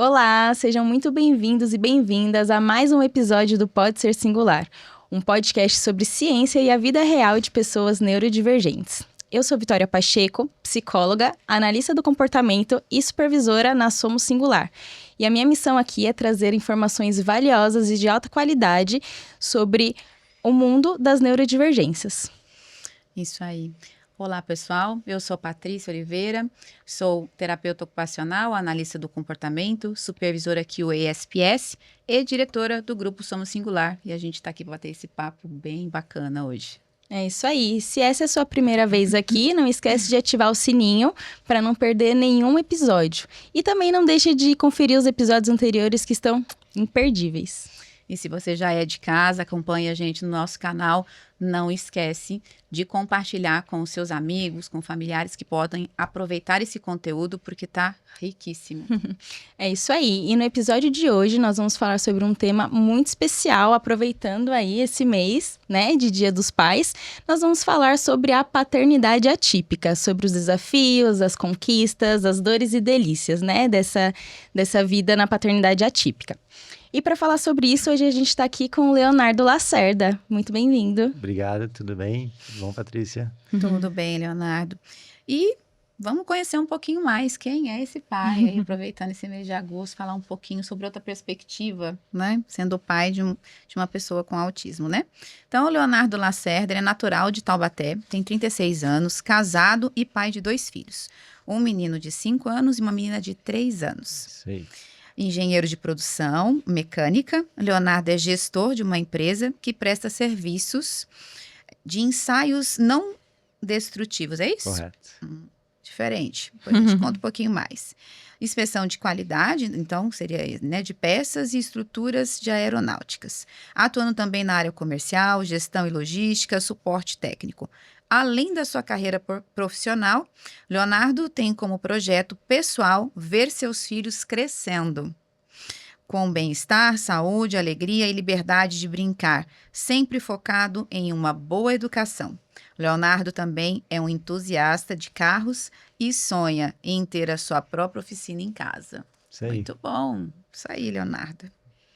Olá, sejam muito bem-vindos e bem-vindas a mais um episódio do Pode Ser Singular, um podcast sobre ciência e a vida real de pessoas neurodivergentes. Eu sou Vitória Pacheco, psicóloga, analista do comportamento e supervisora na Somos Singular. E a minha missão aqui é trazer informações valiosas e de alta qualidade sobre o mundo das neurodivergências. Isso aí. Olá, pessoal. Eu sou Patrícia Oliveira, sou terapeuta ocupacional, analista do comportamento, supervisora aqui o ESPS e diretora do Grupo Somos Singular. E a gente está aqui para bater esse papo bem bacana hoje. É isso aí. Se essa é a sua primeira vez aqui, não esquece de ativar o sininho para não perder nenhum episódio. E também não deixe de conferir os episódios anteriores que estão imperdíveis. E se você já é de casa, acompanha a gente no nosso canal, não esquece de compartilhar com os seus amigos, com familiares que podem aproveitar esse conteúdo, porque tá riquíssimo. É isso aí. E no episódio de hoje nós vamos falar sobre um tema muito especial, aproveitando aí esse mês, né, de Dia dos Pais. Nós vamos falar sobre a paternidade atípica, sobre os desafios, as conquistas, as dores e delícias, né, dessa vida na paternidade atípica. E para falar sobre isso, hoje a gente está aqui com o Leonardo Lacerda. Muito bem-vindo. Obrigado, tudo bem? Tudo bom, Patrícia? Tudo bem, Leonardo. E vamos conhecer um pouquinho mais quem é esse pai, aí, aproveitando esse mês de agosto, falar um pouquinho sobre outra perspectiva, né? Sendo o pai de uma pessoa com autismo, né? Então, o Leonardo Lacerda é natural de Taubaté, tem 36 anos, casado e pai de 2 filhos. Um menino de 5 anos e uma menina de 3 anos. Isso aí. Engenheiro de produção, mecânica. Leonardo é gestor de uma empresa que presta serviços de ensaios não destrutivos, é isso? Correto. Diferente. Depois a gente conta um pouquinho mais. Inspeção de qualidade, então, seria, né, de peças e estruturas de aeronáuticas. Atuando também na área comercial, gestão e logística, suporte técnico. Além da sua carreira profissional, Leonardo tem como projeto pessoal ver seus filhos crescendo, com bem-estar, saúde, alegria e liberdade de brincar, sempre focado em uma boa educação. Leonardo também é um entusiasta de carros e sonha em ter a sua própria oficina em casa. Isso aí. Muito bom. Isso aí, Leonardo.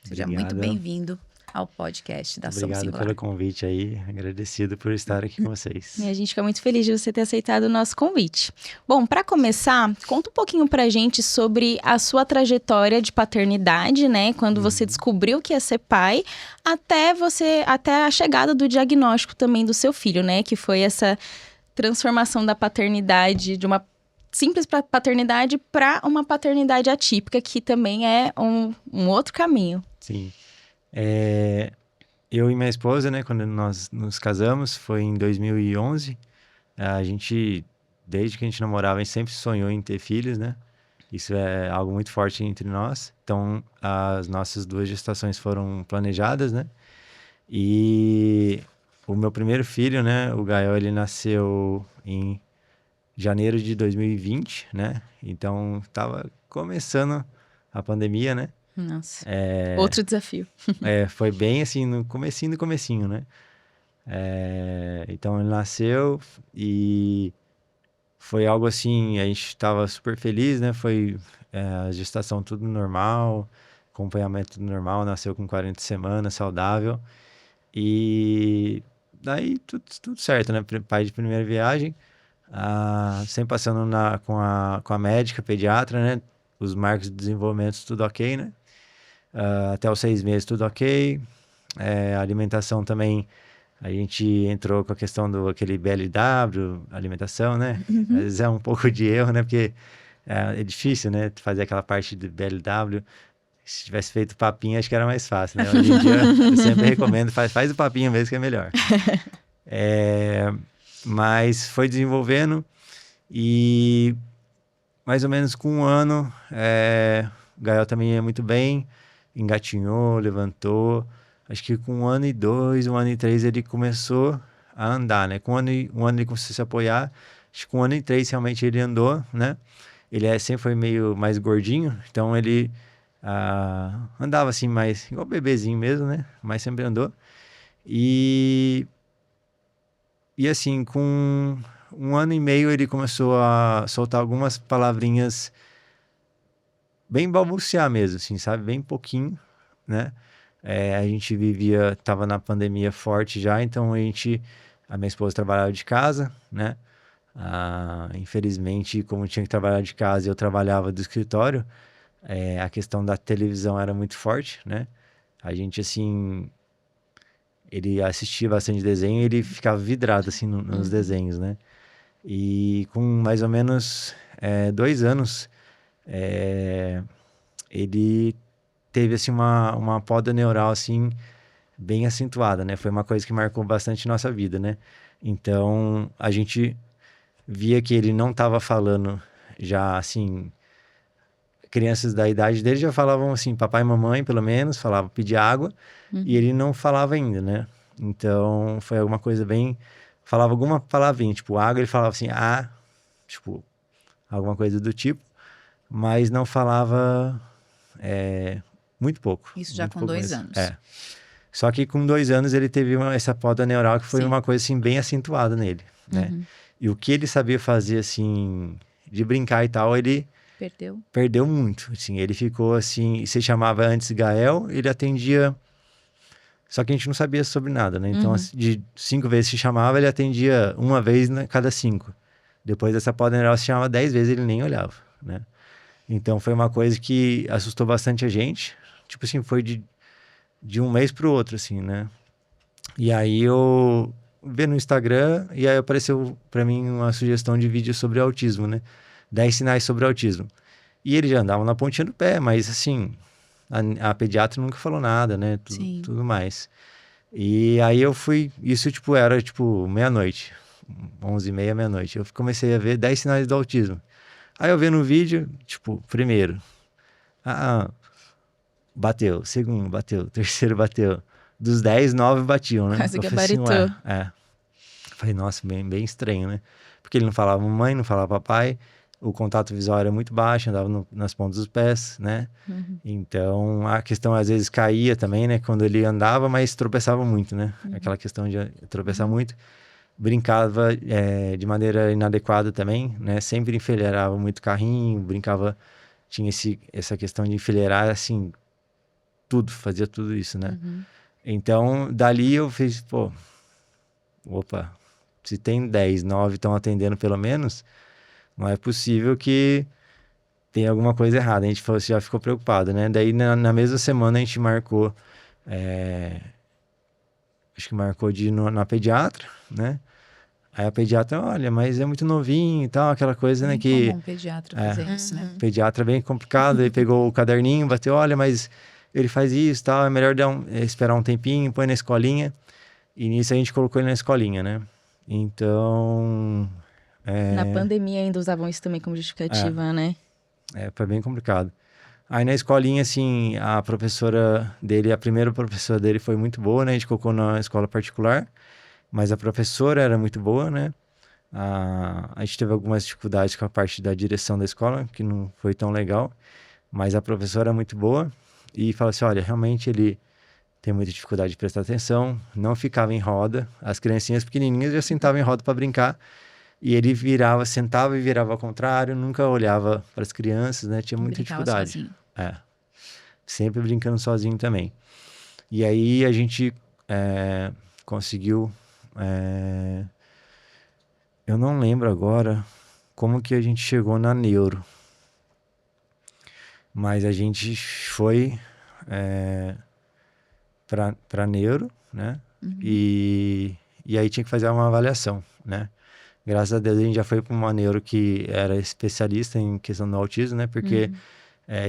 Seja Obrigado. muito bem-vindo ao podcast da Somos Obrigado Singular. pelo convite aí, agradecido por estar aqui com vocês. E a gente fica muito feliz de você ter aceitado o nosso convite. Bom, para começar, conta um pouquinho pra gente sobre a sua trajetória de paternidade, né? Quando você descobriu que ia ser pai, até a chegada do diagnóstico também do seu filho, né? Que foi essa transformação da paternidade, de uma simples paternidade para uma paternidade atípica, que também é um outro caminho. Sim. Eu e minha esposa, né, quando nós nos casamos, foi em 2011. A gente, desde que a gente namorava, a gente sempre sonhou em ter filhos, né? Isso é algo muito forte entre nós. Então, as nossas 2 gestações foram planejadas, né? E o meu primeiro filho, né, o Gael, ele nasceu em janeiro de 2020, né? Então, estava começando a pandemia, né? Nossa, outro desafio. Foi bem assim, no comecinho, né? Então, ele nasceu e foi algo assim, a gente estava super feliz, né? Foi a gestação tudo normal, acompanhamento tudo normal, nasceu com 40 semanas, saudável. E daí tudo certo, né? Pai de primeira viagem, sempre passando com a médica, pediatra, né? Os marcos de desenvolvimento, tudo ok, né? Até os 6 meses, tudo ok. A alimentação também, a gente entrou com a questão do aquele BLW, alimentação, né? Às vezes é um pouco de erro, né? Porque é difícil, né? Fazer aquela parte do BLW. Se tivesse feito papinho, acho que era mais fácil, né? Hoje em dia, eu sempre recomendo, faz o papinho mesmo, que é melhor. Mas foi desenvolvendo e mais ou menos com 1 ano, o Gael também ia muito bem, engatinhou, levantou. Acho que com 1 ano e 2, 1 ano e 3 ele começou a andar, né? Com 1 ano ele começou a se apoiar. Acho que com 1 ano e 3 realmente ele andou, né? Ele sempre foi meio mais gordinho, então ele andava assim mais, igual bebezinho mesmo, né? Mas sempre andou. E assim, com 1 ano e meio ele começou a soltar algumas palavrinhas bem balbuciar mesmo, assim, sabe? Bem pouquinho, né? A gente tava na pandemia forte já, então a minha esposa trabalhava de casa, né? Infelizmente, como tinha que trabalhar de casa e eu trabalhava do escritório, a questão da televisão era muito forte, né? A gente, assim, ele assistia bastante desenho e ele ficava vidrado, assim, nos desenhos, né? E com mais ou menos 2 anos, ele teve, assim, uma poda neural, assim, bem acentuada, né? Foi uma coisa que marcou bastante nossa vida, né? Então, a gente via que ele não estava falando já, assim, crianças da idade dele já falavam assim, papai e mamãe, pelo menos, falavam pedir água, e ele não falava ainda, né? Então, foi alguma coisa bem... Falava alguma palavrinha, tipo, água, ele falava assim, tipo, alguma coisa do tipo, mas não falava muito pouco. Isso já Muito com pouco 2 mesmo. anos. Só que com 2 anos ele teve essa poda neural que foi Sim. uma coisa assim bem acentuada nele, né? E o que ele sabia fazer assim de brincar e tal, ele perdeu muito. Assim, ele ficou assim, você chamava antes Gael, ele atendia. Só que a gente não sabia sobre nada, né? Então, assim, de 5 vezes que chamava, ele atendia uma vez cada 5. Depois dessa poda neural se chamava 10 vezes, ele nem olhava, né? Então foi uma coisa que assustou bastante a gente. Tipo assim, foi de um mês pro outro, assim, né? E aí eu vi no Instagram e aí apareceu pra mim uma sugestão de vídeo sobre autismo, né? 10 sinais sobre autismo. E ele já andava na pontinha do pé, mas assim, a pediatra nunca falou nada, né? Sim. Tudo mais. E aí eu fui, isso tipo era tipo meia-noite, 11h30, meia-noite. Eu comecei a ver 10 sinais do autismo. Aí eu vendo no vídeo, tipo, primeiro, bateu, segundo, bateu, terceiro bateu. Dos 10, 9 batiam, né? Quase Eu falei assim, gabaritou. Falei, nossa, bem estranho, né? Porque ele não falava mamãe, não falava papai, o contato visual era muito baixo, andava nas pontas dos pés, né? Então, a questão às vezes caía também, né? Quando ele andava, mas tropeçava muito, né? Aquela questão de tropeçar muito. Brincava de maneira inadequada também, né? Sempre enfileirava muito carrinho, brincava... Tinha essa questão de enfileirar, assim, tudo, fazia tudo isso, né? Então, dali eu fiz, opa, se tem 10, 9 estão atendendo pelo menos, não é possível que tenha alguma coisa errada. A gente já ficou preocupado, né? Daí, na mesma semana, a gente marcou, acho que marcou de ir na pediatra, né? Aí a pediatra, olha, mas é muito novinho e tal, aquela coisa, né? Bem Que comum pediatra fazer isso, né? pediatra é bem complicado. Ele pegou o caderninho, bateu, olha, mas ele faz isso e tal, é melhor esperar um tempinho, põe na escolinha. E nisso a gente colocou ele na escolinha, né? Então, Na pandemia ainda usavam isso também como justificativa, né? foi bem complicado. Aí na escolinha, assim, a professora dele, a primeira professora dele foi muito boa, né? A gente colocou na escola particular, mas a professora era muito boa, né? A gente teve algumas dificuldades com a parte da direção da escola, que não foi tão legal, mas a professora é muito boa e fala assim, olha, realmente ele tem muita dificuldade de prestar atenção, não ficava em roda, as criancinhas pequenininhas já sentavam em roda para brincar, e ele sentava e virava ao contrário, nunca olhava para as crianças, né? Tinha muita Brincava dificuldade. sozinho. Sempre brincando sozinho também. E aí a gente conseguiu... eu não lembro agora como que a gente chegou na neuro. Mas a gente foi para neuro, né? E aí tinha que fazer uma avaliação, né? Graças a Deus a gente já foi para uma neuro que era especialista em questão do autismo, né? Porque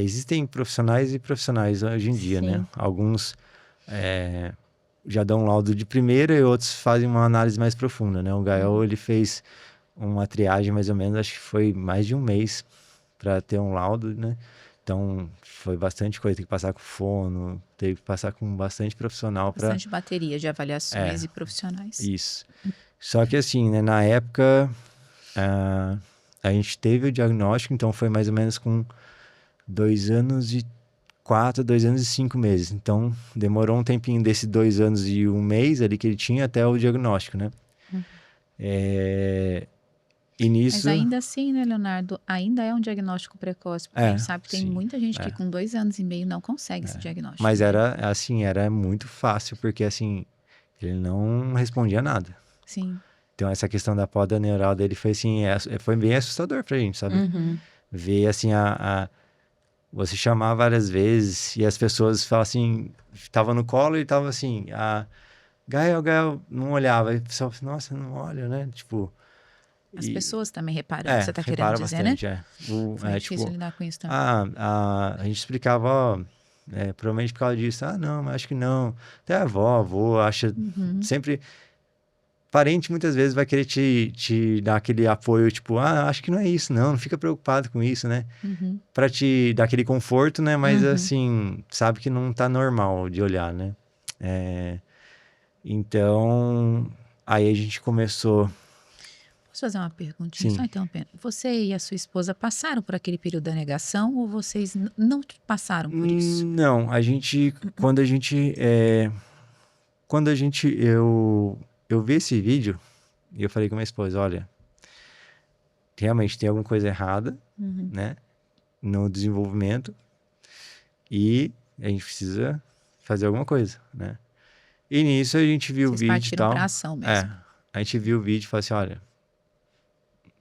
existem profissionais e profissionais hoje em dia, né? Sim. Alguns já dão um laudo de primeira e outros fazem uma análise mais profunda, né? O Gael, ele fez uma triagem mais ou menos, acho que foi mais de um mês para ter um laudo, né? Então, foi bastante coisa, tem que passar com fono, teve que passar com bastante profissional para... Bastante bateria de avaliações e profissionais. Isso. Só que assim, né, na época, a gente teve o diagnóstico, então foi mais ou menos com 2 anos e 4, 2 anos e 5 meses. Então, demorou um tempinho desses 2 anos e um mês ali que ele tinha até o diagnóstico, né? E nisso... Mas ainda assim, né, Leonardo, ainda é um diagnóstico precoce, porque a gente sabe que tem sim, muita gente que com 2 anos e meio não consegue esse diagnóstico. Mas né? era, assim, era muito fácil, porque, assim, ele não respondia nada. Sim. Então, essa questão da poda neural dele foi, assim, foi bem assustador pra gente, sabe? Uhum. Ver, assim, você chamar várias vezes e as pessoas falavam assim, tava no colo e tava assim, Gael, não olhava. E o pessoal, nossa, não olha, né? Tipo... As E, pessoas também reparam o que você está querendo repara dizer, né? bastante, Foi difícil tipo, lidar com isso também. a gente explicava, ó, provavelmente por causa disso, não, mas acho que não. Até a avô acha, Uhum. sempre, parente muitas vezes vai querer te dar aquele apoio, tipo, acho que não é isso, não fica preocupado com isso, né? Uhum. Pra te dar aquele conforto, né? Mas Uhum. assim, sabe que não tá normal de olhar, né? Então, aí a gente começou, Posso fazer uma perguntinha? Só sim. interrompendo. Você e a sua esposa passaram por aquele período da negação ou vocês não passaram por isso? Não, eu vi esse vídeo e eu falei com a minha esposa, olha, realmente tem alguma coisa errada, Uhum. né, no desenvolvimento e a gente precisa fazer alguma coisa, né? E nisso a gente viu o Vocês vídeo e partiram para tal. ação mesmo. A gente viu o vídeo e falou assim, olha,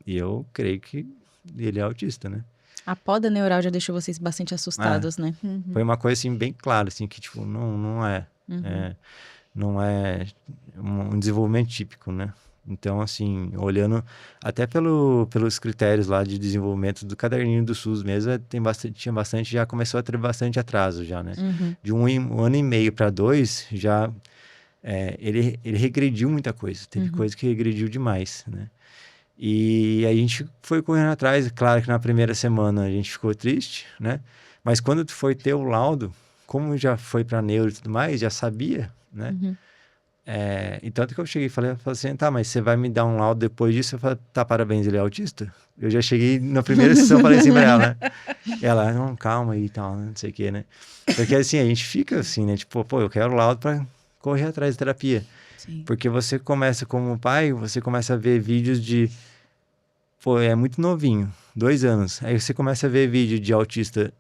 eu creio que ele é autista, né? A poda neural já deixou vocês bastante É, assustados, né? foi uma coisa assim bem clara, assim, que tipo, não é. Uhum. Não é um desenvolvimento típico, né? Então, assim, olhando até pelos critérios lá de desenvolvimento do caderninho do SUS mesmo, tinha bastante, já começou a ter bastante atraso já, né? Uhum. De um ano e meio para 2, já ele regrediu muita coisa. Teve Uhum. coisa que regrediu demais, né? E a gente foi correndo atrás. Claro que na primeira semana a gente ficou triste, né? Mas quando tu foi ter o laudo, como já foi para neuro e tudo mais, já sabia, né? Uhum. E tanto que eu cheguei e falei assim, tá, mas você vai me dar um laudo depois disso? Eu falei, tá, parabéns, ele é autista? Eu já cheguei na primeira sessão, falei assim pra ela, né? Ela, não, calma aí e tal, não sei o que, né? Porque assim, a gente fica assim, né? Tipo, pô, eu quero laudo pra correr atrás de terapia. Sim. Porque você começa como pai, você começa a ver vídeos de... Pô, é muito novinho, 2 anos. Aí você começa a ver vídeo de autista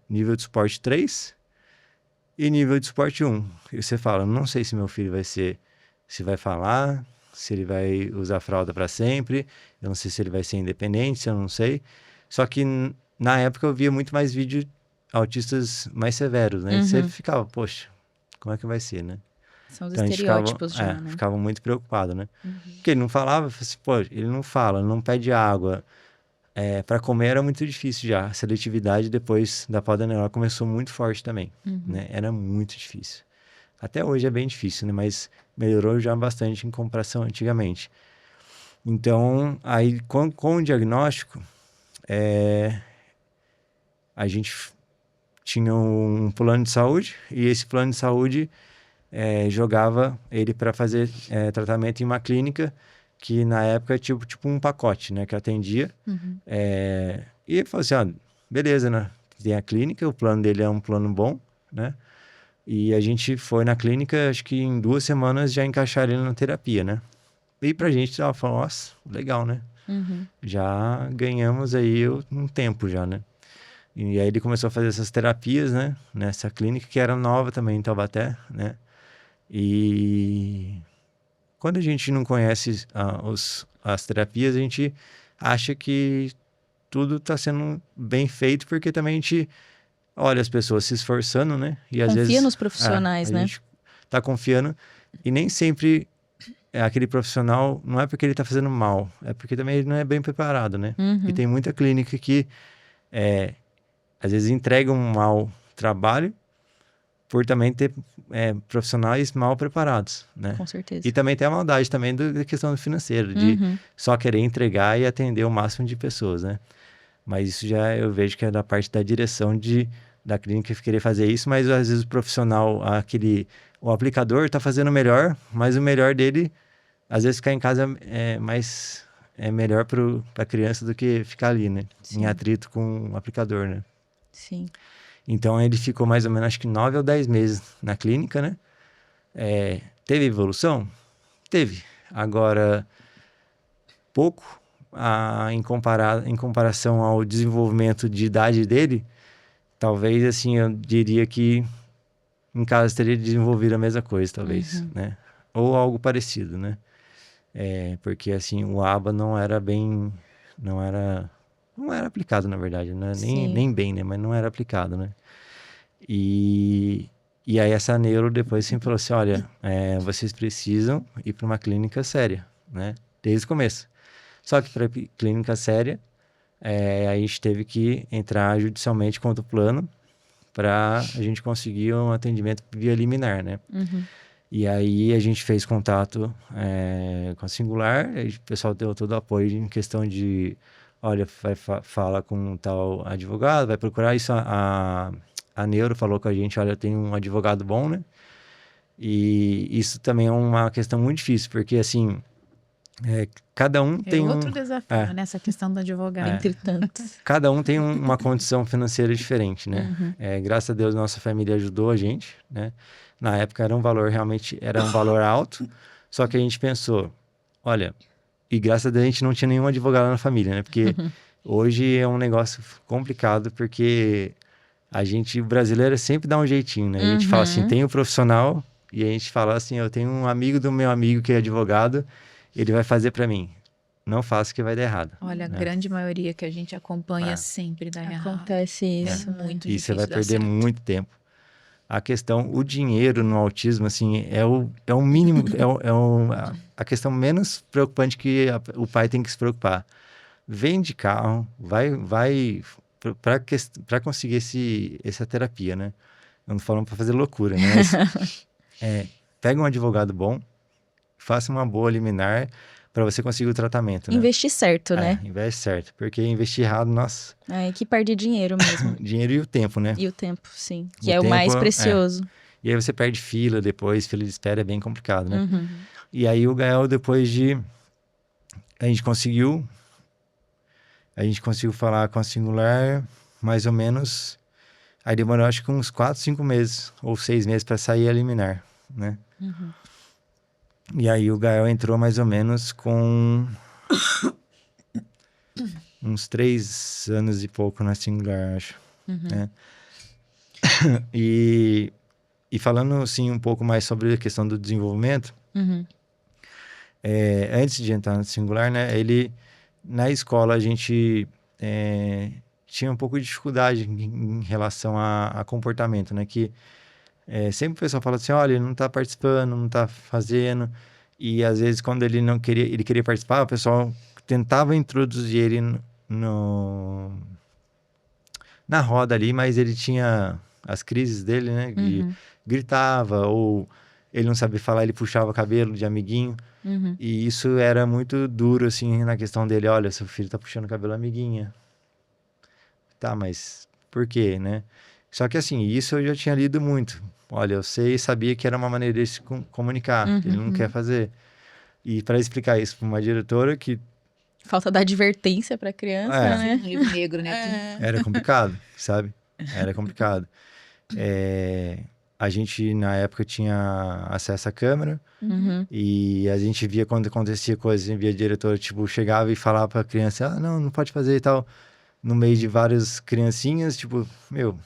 nível de suporte 3 e nível de suporte 1. E você fala, não sei se meu filho se vai falar, se ele vai usar fralda para sempre, eu não sei se ele vai ser independente, eu não sei. Só que na época eu via muito mais vídeo autistas mais severos, né? E você Uhum. ficava, poxa, como é que vai ser, né? São os Então a gente ficava, estereótipos já, né? ficava muito preocupado, né? Uhum. Porque ele não falava, assim, pô, ele não fala, não pede água. Para comer era muito difícil já. A seletividade depois da poda neural começou muito forte também, Uhum. né? Era muito difícil. Até hoje é bem difícil, né? Mas melhorou já bastante em comparação antigamente. Então, aí com o diagnóstico, a gente tinha um plano de saúde e esse plano de saúde jogava ele para fazer tratamento em uma clínica que na época é tipo um pacote, né? Que atendia. Uhum. E falou assim, ó, beleza, né? Tem a clínica, o plano dele é um plano bom, né? E a gente foi na clínica, acho que em 2 semanas já encaixaram ele na terapia, né? E pra gente, ela falou, nossa, legal, né? Uhum. Já ganhamos aí um tempo já, né? E aí ele começou a fazer essas terapias, né? Nessa clínica, que era nova também em Taubaté, né? E quando a gente não conhece as terapias, a gente acha que tudo está sendo bem feito, porque também a gente olha as pessoas se esforçando, né? E às Confia vezes nos profissionais, a né? gente tá confiando e nem sempre aquele profissional, não é porque ele tá fazendo mal, é porque também ele não é bem preparado, né? E Uhum. tem muita clínica que às vezes entrega um mau trabalho por também ter profissionais mal preparados, né? Com certeza. E também tem a maldade também da questão financeira, de Uhum. só querer entregar e atender o máximo de pessoas, né? Mas isso já eu vejo que é da parte da direção da clínica querer fazer isso, mas às vezes o profissional, o aplicador está fazendo melhor, mas o melhor dele, às vezes ficar em casa é melhor para a criança do que ficar ali, né? Em Sim. atrito com o aplicador, né? Sim. Então ele ficou mais ou menos, acho que 9 ou 10 meses na clínica, né? Teve evolução? Teve. Agora, pouco em comparação ao desenvolvimento de idade dele. Talvez, assim, eu diria que em casa teria desenvolvido a mesma coisa, talvez, né? Ou algo parecido, né? Porque, assim, o ABA não era aplicado, na verdade, né? Nem bem, né? Mas não era aplicado, né? E aí essa neuro depois sempre falou assim, olha, vocês precisam ir para uma clínica séria, né? Desde o começo. Só que para clínica séria, a gente teve que entrar judicialmente contra o plano para a gente conseguir um atendimento via liminar, né? E aí a gente fez contato com a Singular, o pessoal deu todo o apoio em questão de, olha, fala com um tal advogado, vai procurar isso. A Neuro falou com a gente, olha, tem um advogado bom, né? E isso também é uma questão muito difícil, porque assim, cada um tem outro desafio, nessa questão do advogado. Entre tantos. Cada um tem uma condição financeira diferente, né? Graças a Deus, nossa família ajudou a gente, né? Na época era um valor alto, só que a gente pensou, olha, e graças a Deus a gente não tinha nenhum advogado na família, né? Porque hoje é um negócio complicado, porque o brasileiro sempre dá um jeitinho, né? A gente fala assim, tem um profissional, e a gente fala assim, eu tenho um amigo do meu amigo que é advogado, ele vai fazer para mim. Não faça que vai dar errado. Olha, a grande maioria que a gente acompanha sempre dá errado. Acontece isso. Muito e difícil. você vai perder muito tempo. O dinheiro no autismo, assim, é o mínimo, a questão menos preocupante que o pai tem que se preocupar. Vende carro, vai para conseguir essa terapia, né? Eu não falo para fazer loucura, né? Mas, pega um advogado bom, faça uma boa liminar para você conseguir o tratamento, né? Investir certo, né? Investe certo, porque investir errado, nossa... que perde dinheiro mesmo. Dinheiro e o tempo, né? E o tempo, sim. Que é o mais precioso. E aí você perde fila depois, fila de espera é bem complicado, né? E aí o Gael, depois de... A gente conseguiu falar com a Singular, mais ou menos... Aí demorou acho que uns 4, 5 meses, ou 6 meses para sair a liminar, né? E aí o Gael entrou mais ou menos com uns 3 anos e pouco na Singular, acho. Né? E falando assim um pouco mais sobre a questão do desenvolvimento, antes de entrar na Singular, né? Na escola a gente tinha um pouco de dificuldade em relação a comportamento, né? Que sempre o pessoal fala assim, olha, ele não está participando, não está fazendo. E às vezes quando ele queria participar, o pessoal tentava introduzir ele na roda ali, mas ele tinha as crises dele, né? Gritava, ou ele não sabia falar, ele puxava cabelo de amiguinho. E isso era muito duro, assim, na questão dele. Olha, seu filho tá puxando cabelo amiguinha. Tá, mas por quê, né? Só que assim, isso eu já tinha lido muito. Olha, eu sabia que era uma maneira de se comunicar. Ele não quer fazer. E para explicar isso para uma diretora que... Falta da advertência para criança, né? Um livro negro, né? Era complicado, sabe? Era complicado. A gente, na época, tinha acesso à câmera. E a gente via quando acontecia coisas, via a diretora, tipo, chegava e falava para a criança, não pode fazer e tal. No meio de várias criancinhas, tipo, meu...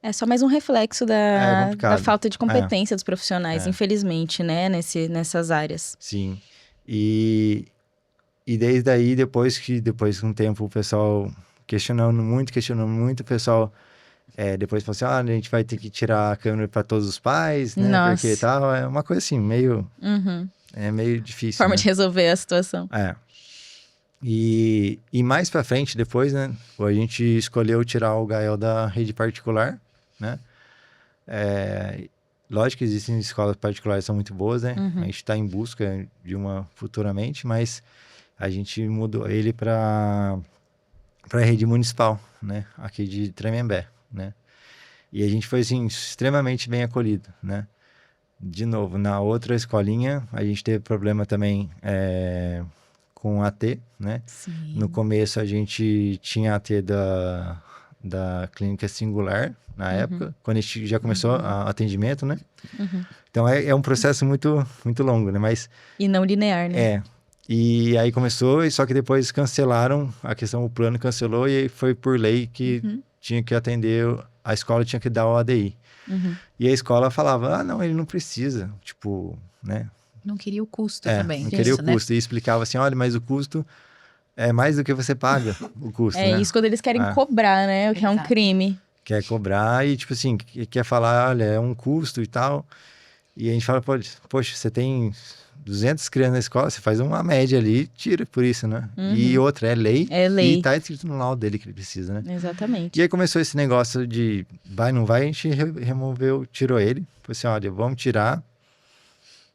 É só mais um reflexo da falta de competência dos profissionais, infelizmente, né? Nessas áreas. Sim. E desde aí, depois de um tempo, o pessoal questionando muito, o pessoal depois falou assim, a gente vai ter que tirar a câmera para todos os pais, né? Nossa. Porque tal, é uma coisa assim, meio... É meio difícil, Forma né? de resolver a situação. E mais pra frente, depois, né? A gente escolheu tirar o Gael da rede particular, né? Lógico que existem escolas particulares que são muito boas, né? A gente está em busca de uma futuramente, mas a gente mudou ele para a rede municipal, né? Aqui de Tremembé, né? E a gente foi, assim, extremamente bem acolhido, né? De novo, na outra escolinha, a gente teve problema também com AT, né? Sim. No começo, a gente tinha AT da clínica Singular, na época, quando a gente já começou o atendimento, né? Então, é um processo muito, muito longo, né? Mas... E não linear, né? E aí começou, só que depois cancelaram a questão, o plano cancelou e aí foi por lei que tinha que atender, a escola tinha que dar o ADI. E a escola falava, não, ele não precisa, tipo, né? Não queria o custo também Não queria disso, o custo. E explicava assim, olha, mas o custo é mais do que você paga, o custo, É né? isso quando eles querem cobrar, né? O que é um Exato. crime. Quer cobrar e, tipo assim, quer falar, olha, é um custo e tal. E a gente fala, poxa, você tem 200 crianças na escola, você faz uma média ali, tira por isso, né? E outra, é lei. É lei. E tá escrito no laudo dele que ele precisa, né? Exatamente. E aí começou esse negócio de vai, não vai, a gente removeu, tirou ele. Falei assim, olha, vamos tirar.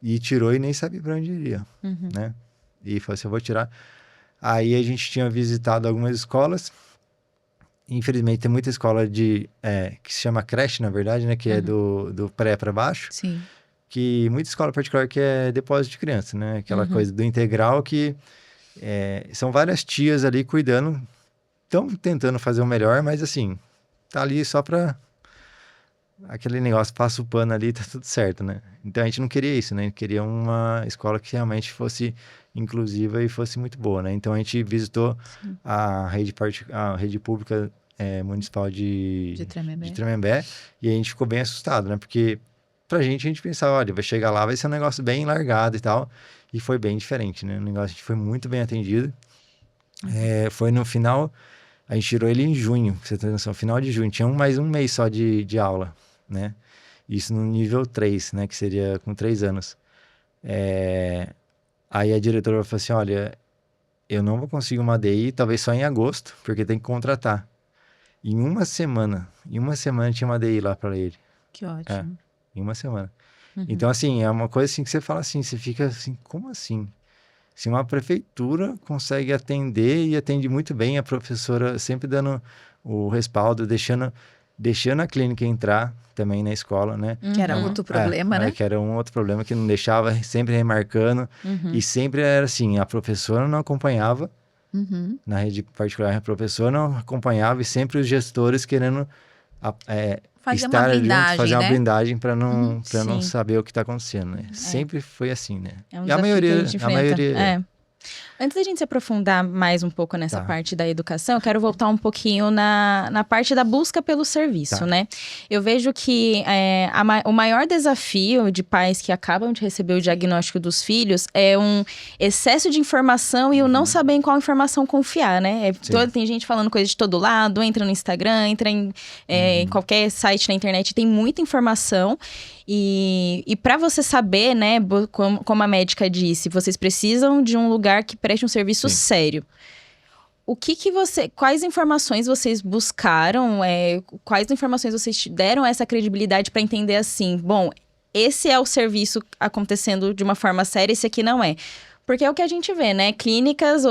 E tirou e nem sabia pra onde iria, né? E falou assim, eu vou tirar. Aí a gente tinha visitado algumas escolas. Infelizmente tem muita escola que se chama creche, na verdade, né? Que é do pré para baixo. Sim. Que muita escola particular que é depósito de criança, né? Aquela coisa do integral que são várias tias ali cuidando. Estão tentando fazer o melhor, mas assim, tá ali só pra aquele negócio, passa o pano ali, tá tudo certo, né? Então a gente não queria isso, né? A gente queria uma escola que realmente fosse inclusiva e fosse muito boa, né? Então a gente visitou a rede pública municipal de Tremembé e a gente ficou bem assustado, né? Porque pra gente, a gente pensava, olha, vai chegar lá, vai ser um negócio bem largado e tal. E foi bem diferente, né? O negócio, a gente foi muito bem atendido. Foi no final, a gente tirou ele em junho, pra você ter noção, final de junho. Tinha mais um mês só de aula, né? Isso no nível 3, né? Que seria com 3 anos. Aí a diretora falou assim, olha, eu não vou conseguir uma ADI, talvez só em agosto, porque tem que contratar. Em uma semana tinha uma ADI lá para ele. Que ótimo. Em uma semana. Então, assim, é uma coisa assim que você fala assim, você fica assim, como assim? Se uma prefeitura consegue atender e atende muito bem, a professora sempre dando o respaldo, deixando a clínica entrar também na escola, né? Que era outro problema, né? Que era um outro problema que não deixava, sempre remarcando. E sempre era assim, a professora não acompanhava, na rede particular a professora não acompanhava e sempre os gestores querendo Fazer uma estar junto, blindagem, fazer uma né? blindagem para não Sim. saber o que está acontecendo, né? Sempre foi assim, né? É um E a desafio que maioria, gente enfrenta. Antes da gente se aprofundar mais um pouco nessa parte da educação, eu quero voltar um pouquinho na parte da busca pelo serviço, né? Eu vejo que o maior desafio de pais que acabam de receber o diagnóstico dos filhos é um excesso de informação e o não saber em qual informação confiar, né? Tem gente falando coisa de todo lado, entra no Instagram, entra em qualquer site na internet, tem muita informação. E para você saber, né, como a médica disse, vocês precisam de um lugar que preste um serviço sério. Quais informações vocês buscaram? Quais informações vocês deram essa credibilidade para entender assim, bom, esse é o serviço acontecendo de uma forma séria, esse aqui não é. Porque é o que a gente vê, né? Clínicas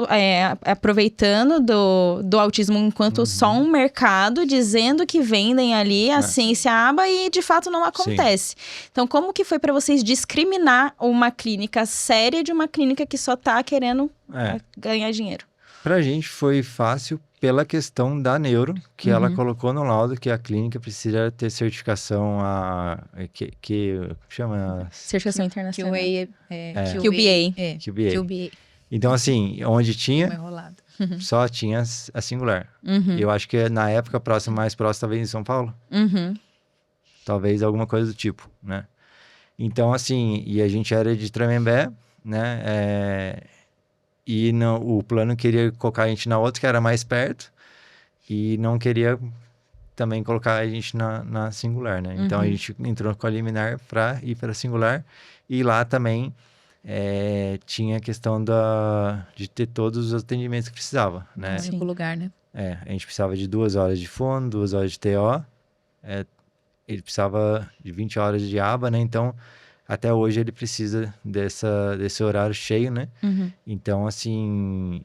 aproveitando do autismo enquanto só um mercado, dizendo que vendem ali a ciência aba e de fato não acontece. Então, como que foi para vocês discriminar uma clínica séria de uma clínica que só tá querendo ganhar dinheiro? Pra gente foi fácil pela questão da neuro, que ela colocou no laudo que a clínica precisa ter certificação que chama... Certificação internacional. QBA. QBA. Então, assim, onde tinha, só tinha a singular. Eu acho que na época mais próxima, talvez em São Paulo. Talvez alguma coisa do tipo, né? Então, assim, e a gente era de Tremembé, né? E o plano queria colocar a gente na outra, que era mais perto, e não queria também colocar a gente na singular, né? Então, a gente entrou com a liminar para ir para a singular, e lá também tinha a questão de ter todos os atendimentos que precisava, né? No único lugar, né? A gente precisava de 2 horas de fono, 2 horas de TO, ele precisava de 20 horas de aba, né? Então, até hoje ele precisa desse horário cheio, né? Então, assim,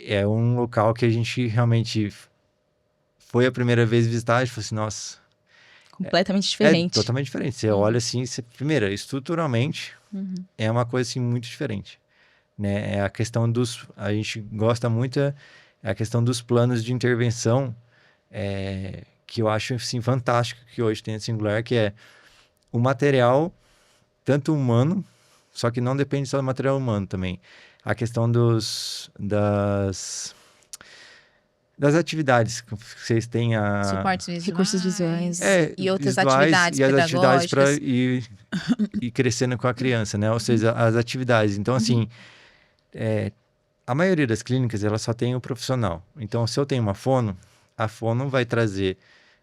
é um local que a gente realmente foi a primeira vez visitar e falou assim, nossa... Completamente diferente. É totalmente diferente. Você olha assim, primeiro, estruturalmente, é uma coisa assim muito diferente, né? É a questão a gente gosta muito, é a questão dos planos de intervenção, que eu acho, assim, fantástico que hoje tem a Singular, que é o material, tanto humano, só que não depende só do material humano também. A questão das atividades que vocês têm Suportes visuais. Recursos visuais. E outras visuais atividades e as atividades para pedagógicas. ir crescendo com a criança, né? Ou seja, as atividades. Então, assim, a maioria das clínicas, ela só tem o profissional. Então, se eu tenho uma fono, a fono vai trazer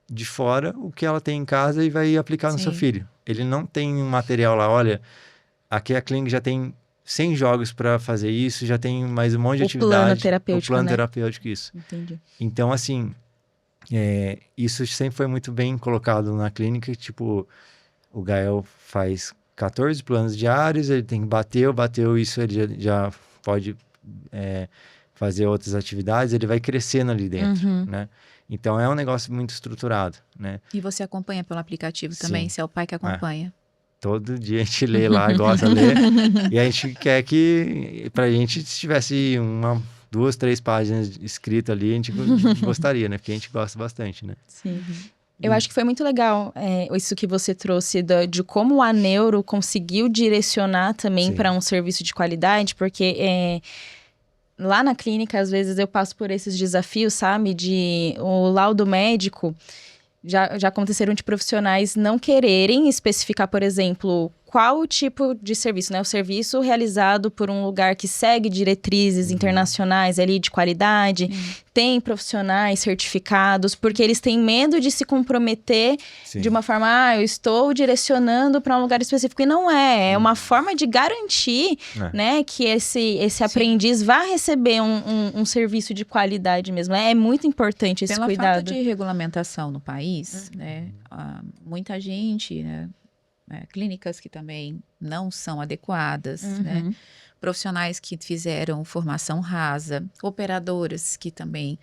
de fora o que ela tem em casa e vai aplicar no seu Sim. filho. Ele não tem um material lá, olha, aqui a clínica já tem 100 jogos para fazer isso, já tem mais um monte de atividade. Plano terapêutico, o plano né? terapêutico, isso. Entendi. Então, assim, isso sempre foi muito bem colocado na clínica, tipo, o Gael faz 14 planos diários, ele tem que bateu isso, ele já pode fazer outras atividades, ele vai crescendo ali dentro, né? Então, é um negócio muito estruturado, né? E você acompanha pelo aplicativo também, Sim. se é o pai que acompanha. Todo dia a gente lê lá, gosta de ler, e a gente quer que, pra gente, se tivesse 2, 3 páginas escritas ali, a gente gostaria, né? Porque a gente gosta bastante, né? Sim. Eu acho que foi muito legal isso que você trouxe de como a Neuro conseguiu direcionar também Sim. para um serviço de qualidade, porque lá na clínica, às vezes, eu passo por esses desafios, sabe? O laudo médico, já aconteceram de profissionais não quererem especificar, por exemplo, qual o tipo de serviço, né? O serviço realizado por um lugar que segue diretrizes internacionais ali de qualidade, tem profissionais certificados, porque eles têm medo de se comprometer Sim. de uma forma, eu estou direcionando para um lugar específico. E não é uma forma de garantir, né, que esse aprendiz vá receber um serviço de qualidade mesmo. É muito importante esse Pela cuidado. falta de regulamentação no país, né, muita gente, né, clínicas que também não são adequadas, né, profissionais que fizeram formação rasa, operadoras que também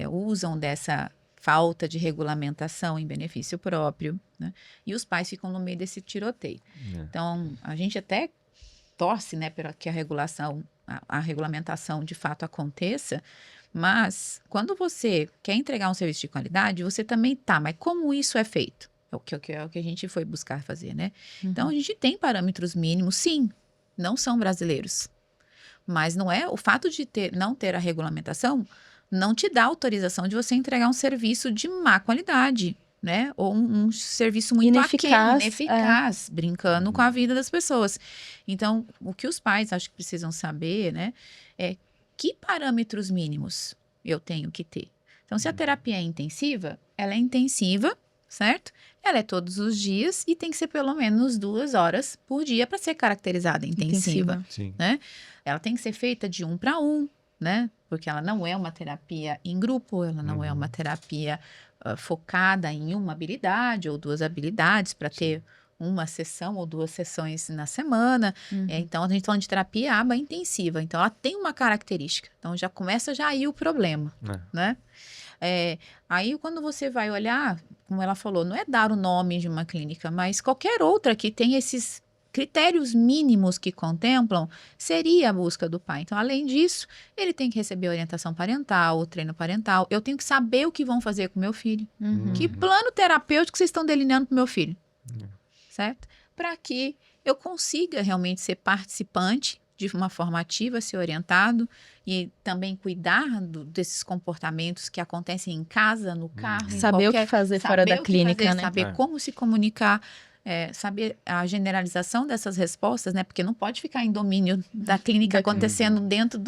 usam dessa falta de regulamentação em benefício próprio, né, e os pais ficam no meio desse tiroteio. Então, a gente até torce, né, para que a regulamentação de fato aconteça, mas quando você quer entregar um serviço de qualidade, você também mas como isso é feito? É o que a gente foi buscar fazer, né? Então, a gente tem parâmetros mínimos, sim, não são brasileiros. Mas não é o fato de não ter a regulamentação, não te dá autorização de você entregar um serviço de má qualidade, né? Ou um serviço muito ineficaz, brincando com a vida das pessoas. Então, o que os pais acho que precisam saber, né? É que parâmetros mínimos eu tenho que ter. Então, se a terapia é intensiva, ela é intensiva, certo? Ela é todos os dias e tem que ser pelo menos 2 horas por dia para ser caracterizada intensiva. Sim. Né? Ela tem que ser feita de 1 para 1, né? Porque ela não é uma terapia em grupo, ela não é uma terapia focada em uma habilidade ou 2 habilidades para ter uma sessão ou 2 sessões na semana. Então, a gente está falando de terapia aba intensiva. Então, ela tem uma característica. Então, já começa aí o problema, né? Aí, quando você vai olhar, como ela falou, não é dar o nome de uma clínica, mas qualquer outra que tem esses critérios mínimos que contemplam, seria a busca do pai. Então, além disso, ele tem que receber orientação parental, treino parental. Eu tenho que saber o que vão fazer com meu filho. Que plano terapêutico vocês estão delineando para o meu filho? Certo? Para que eu consiga realmente ser participante de uma forma ativa, ser orientado e também cuidar desses comportamentos que acontecem em casa, no carro. Saber o que fazer fora da clínica, né? Saber como se comunicar, saber a generalização dessas respostas, né? Porque não pode ficar em domínio da clínica acontecendo dentro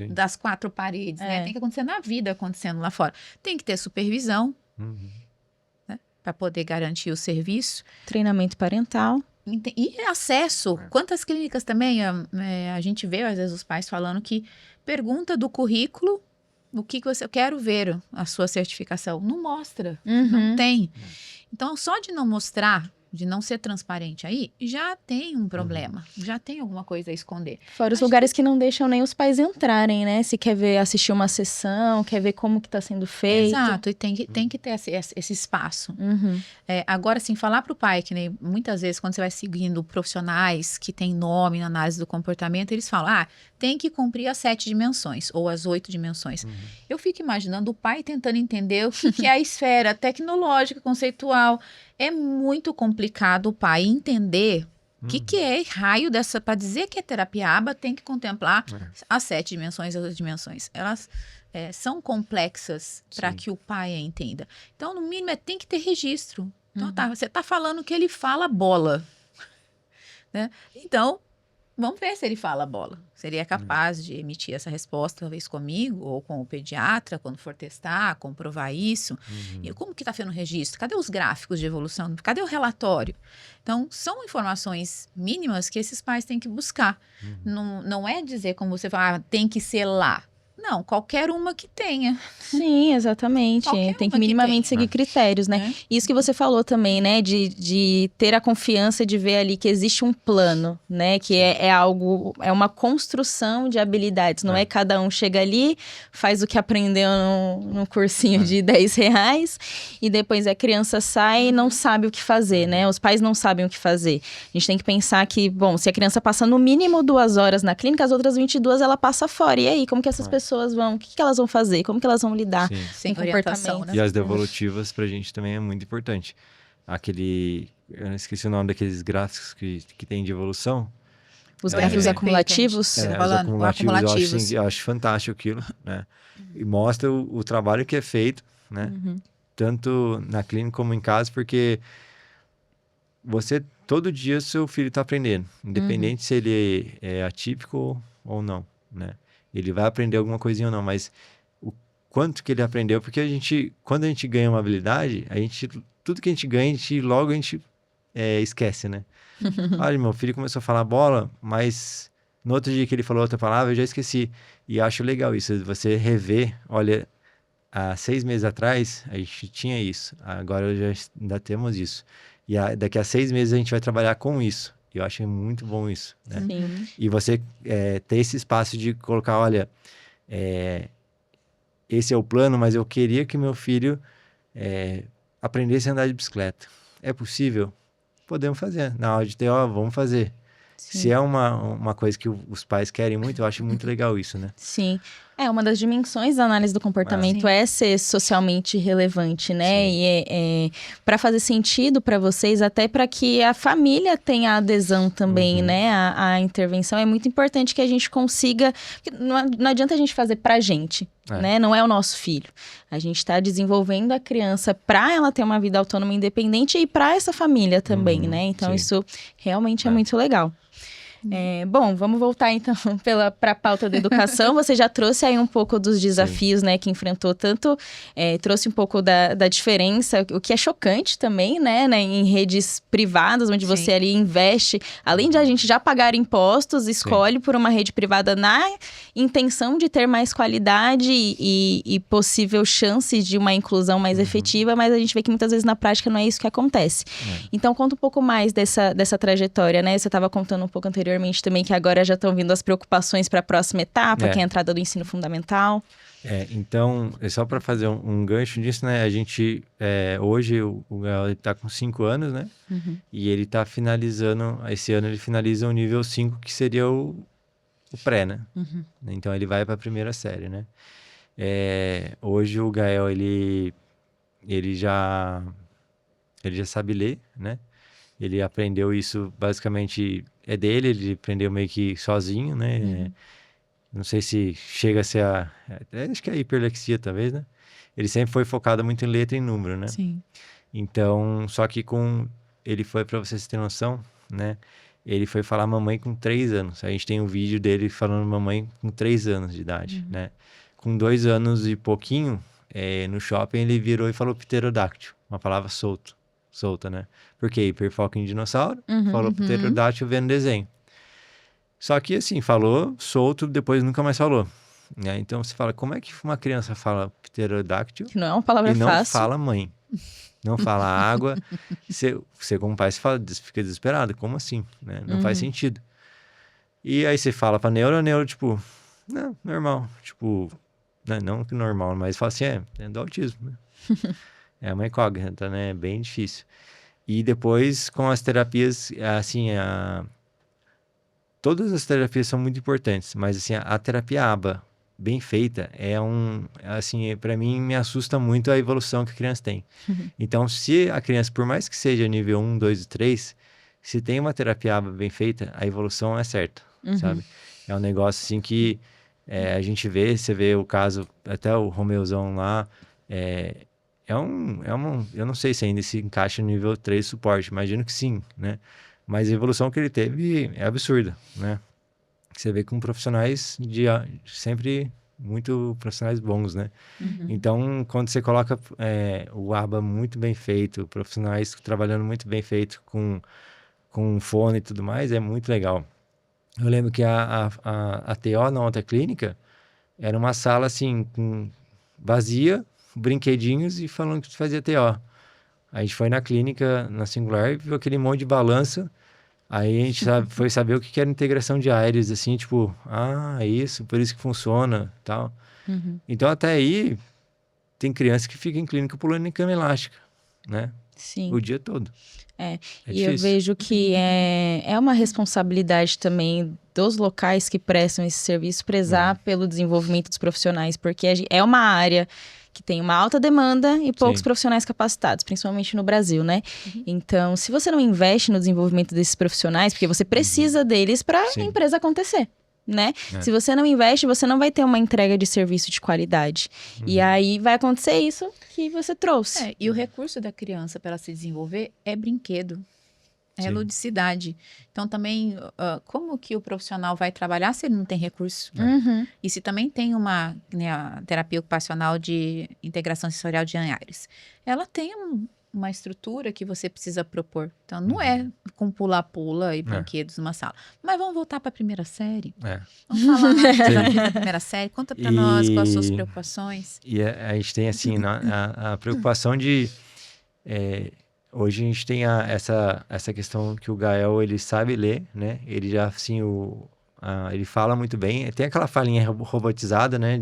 das 4 paredes, né? Tem que acontecer na vida, acontecendo lá fora. Tem que ter supervisão, né? Para poder garantir o serviço. Treinamento parental. E acesso. Quantas clínicas também a gente vê, às vezes, os pais falando que pergunta do currículo o que você... Eu quero ver a sua certificação. Não mostra, não tem. Então, só de não mostrar, de não ser transparente aí, já tem um problema. Já tem alguma coisa a esconder. Fora os lugares que não deixam nem os pais entrarem, né? Se quer assistir uma sessão, quer ver como que está sendo feito. Exato, e tem que ter esse espaço. Agora, assim, falar para o pai, que nem muitas vezes, quando você vai seguindo profissionais que têm nome na análise do comportamento, eles falam, tem que cumprir as 7 dimensões, ou as 8 dimensões. Eu fico imaginando o pai tentando entender o que é a esfera tecnológica, conceitual. É muito complicado o pai entender O que é raio dessa... Para dizer que é terapia ABA, tem que contemplar as 7 dimensões, as dimensões. Elas são complexas para que o pai entenda. Então, no mínimo, tem que ter registro. Então, você está falando que ele fala bola. Né? Então, vamos ver se ele fala bola. Se ele é capaz de emitir essa resposta, talvez comigo, ou com o pediatra, quando for testar, comprovar isso. E como que está sendo o registro? Cadê os gráficos de evolução? Cadê o relatório? Então, são informações mínimas que esses pais têm que buscar. Não é dizer, como você fala, tem que ser lá. Não, qualquer uma que tenha. Sim, exatamente. Tem que minimamente seguir critérios, né? Isso que você falou também, né? De ter a confiança de ver ali que existe um plano, né? Que é algo, é uma construção de habilidades. Não é cada um chega ali, faz o que aprendeu no cursinho de R$10 e depois a criança sai e não sabe o que fazer, né? Os pais não sabem o que fazer. A gente tem que pensar que, bom, se a criança passa no mínimo 2 horas na clínica, as outras 22 ela passa fora. E aí, como que essas pessoas vão, o que elas vão fazer, como que elas vão lidar sem com comportamento. Né? E as devolutivas pra gente também é muito importante. Eu esqueci o nome daqueles gráficos que tem de evolução. Os gráficos acumulativos. Os acumulativos, eu acho fantástico aquilo, né? E mostra o trabalho que é feito, né? Tanto na clínica como em casa, porque todo dia seu filho está aprendendo, independente se ele é atípico ou não, né? Ele vai aprender alguma coisinha ou não, mas o quanto que ele aprendeu, porque quando a gente ganha uma habilidade, tudo que a gente ganha, logo a gente esquece, né? Olha, meu filho começou a falar bola, mas no outro dia que ele falou outra palavra, eu já esqueci. E acho legal isso, você rever, olha, há 6 meses atrás, a gente tinha isso, agora ainda temos isso. E daqui a 6 meses a gente vai trabalhar com isso. Eu acho muito bom isso, né? Sim. E você ter esse espaço de colocar, olha, esse é o plano, mas eu queria que meu filho aprendesse a andar de bicicleta. É possível? Podemos fazer. Na hora de ter, vamos fazer. Sim. Se é uma coisa que os pais querem muito, eu acho muito legal isso, né? Sim. Uma das dimensões da análise do comportamento é ser socialmente relevante, né? Sim. E para fazer sentido para vocês, até para que a família tenha adesão também, né? A intervenção é muito importante que a gente consiga... Não adianta a gente fazer pra gente, né? Não é o nosso filho. A gente está desenvolvendo a criança para ela ter uma vida autônoma e independente e para essa família também, né? Então, isso realmente é muito legal. Bom, vamos voltar então para a pauta da educação. Você já trouxe aí um pouco dos desafios, né, que enfrentou, tanto trouxe um pouco da diferença, o que é chocante também, né, em redes privadas, onde você ali investe, além de a gente já pagar impostos, escolhe por uma rede privada na intenção de ter mais qualidade e possível chance de uma inclusão mais efetiva, mas a gente vê que muitas vezes na prática não é isso que acontece. Então, conta um pouco mais dessa trajetória, né? Você estava contando um pouco anteriormente também que agora já estão vindo as preocupações para a próxima etapa, que é a entrada do ensino fundamental. Então, só para fazer um gancho nisso, né? A gente, hoje, o Gael está com 5 anos, né? E ele está finalizando, esse ano ele finaliza o nível 5, que seria o pré, né? Então, ele vai para a primeira série, né? Hoje o Gael, ele já sabe ler, né? Ele aprendeu isso, basicamente, dele, ele aprendeu meio que sozinho, né? Não sei se chega a ser acho que é a hiperlexia, talvez, né? Ele sempre foi focado muito em letra e número, né? Sim. Então, só que ele foi, para vocês terem noção, né? Ele foi falar mamãe com 3 anos. A gente tem um vídeo dele falando mamãe com 3 anos de idade, né? Com 2 anos e pouquinho, no shopping, ele virou e falou pterodáctilo, uma palavra solta, né? Porque hiperfoco em dinossauro, falou pterodáctilo vendo desenho. Só que assim, falou solto, depois nunca mais falou. Né? Então você fala, como é que uma criança fala pterodáctilo? Que não é uma palavra fácil. E não fácil. fala mãe. Não fala água. Você como pai, fica desesperado. Como assim? Né? Não faz sentido. E aí você fala pra neuro, tipo, não, normal. Tipo, não que normal, mas fala assim, é do autismo. Né? É uma incógnita, né? É bem difícil. E depois, com as terapias, assim, todas as terapias são muito importantes, mas assim, a terapia ABA bem feita assim, para mim me assusta muito a evolução que a criança tem. Então, se a criança, por mais que seja nível 1, 2 e 3, se tem uma terapia ABA bem feita, a evolução é certa, sabe? É um negócio assim que a gente vê, você vê o caso, até o Romeuzão lá, eu não sei se ainda se encaixa no nível 3 suporte, imagino que sim, né? Mas a evolução que ele teve é absurda, né? Você vê com profissionais sempre muito profissionais bons, né? Então, quando você coloca o ABA muito bem feito, profissionais trabalhando muito bem feito com fone e tudo mais, é muito legal. Eu lembro que a TO na outra clínica era uma sala assim, vazia, brinquedinhos e falando que fazia TO. A gente foi na clínica, na Singular, e viu aquele monte de balança. Aí a gente foi saber o que era integração de aéreos, assim, tipo, isso, por isso que funciona, tal. Então, até aí, tem criança que fica em clínica pulando em cama elástica, né? Sim. O dia todo. E difícil. eu vejo que é uma responsabilidade também dos locais que prestam esse serviço prezar pelo desenvolvimento dos profissionais, porque é uma área que tem uma alta demanda e poucos profissionais capacitados, principalmente no Brasil, né? Então, se você não investe no desenvolvimento desses profissionais, porque você precisa deles para a empresa acontecer, né? Se você não investe, você não vai ter uma entrega de serviço de qualidade. E aí vai acontecer isso que você trouxe. E o recurso da criança para ela se desenvolver é brinquedo, é ludicidade. Então, também, como que o profissional vai trabalhar se ele não tem recurso? E se também tem a terapia ocupacional de integração sensorial de Aires, ela tem uma estrutura que você precisa propor. Então, não é com pula-pula e brinquedos numa sala. Mas vamos voltar para a primeira série? Vamos falar mais da primeira série? Conta para nós quais as suas preocupações. E a gente tem, assim, a preocupação de... hoje a gente tem essa questão que o Gael, ele sabe ler, né? Ele já, assim, ele fala muito bem. Tem aquela falinha robotizada, né?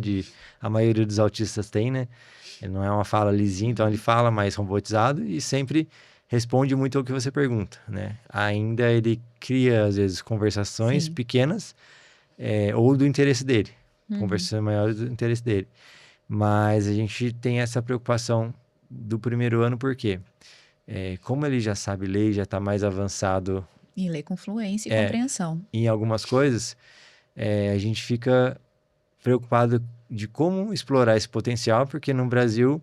A maioria dos autistas tem, né? Ele não é uma fala lisinha, então ele fala mais robotizado e sempre responde muito ao que você pergunta, né? Ainda ele cria, às vezes, conversações pequenas ou do interesse dele. Conversações maiores do interesse dele. Mas a gente tem essa preocupação do primeiro ano, por quê? Como ele já sabe ler, já está mais avançado... E ler com fluência e compreensão. Em algumas coisas, a gente fica preocupado de como explorar esse potencial, porque no Brasil,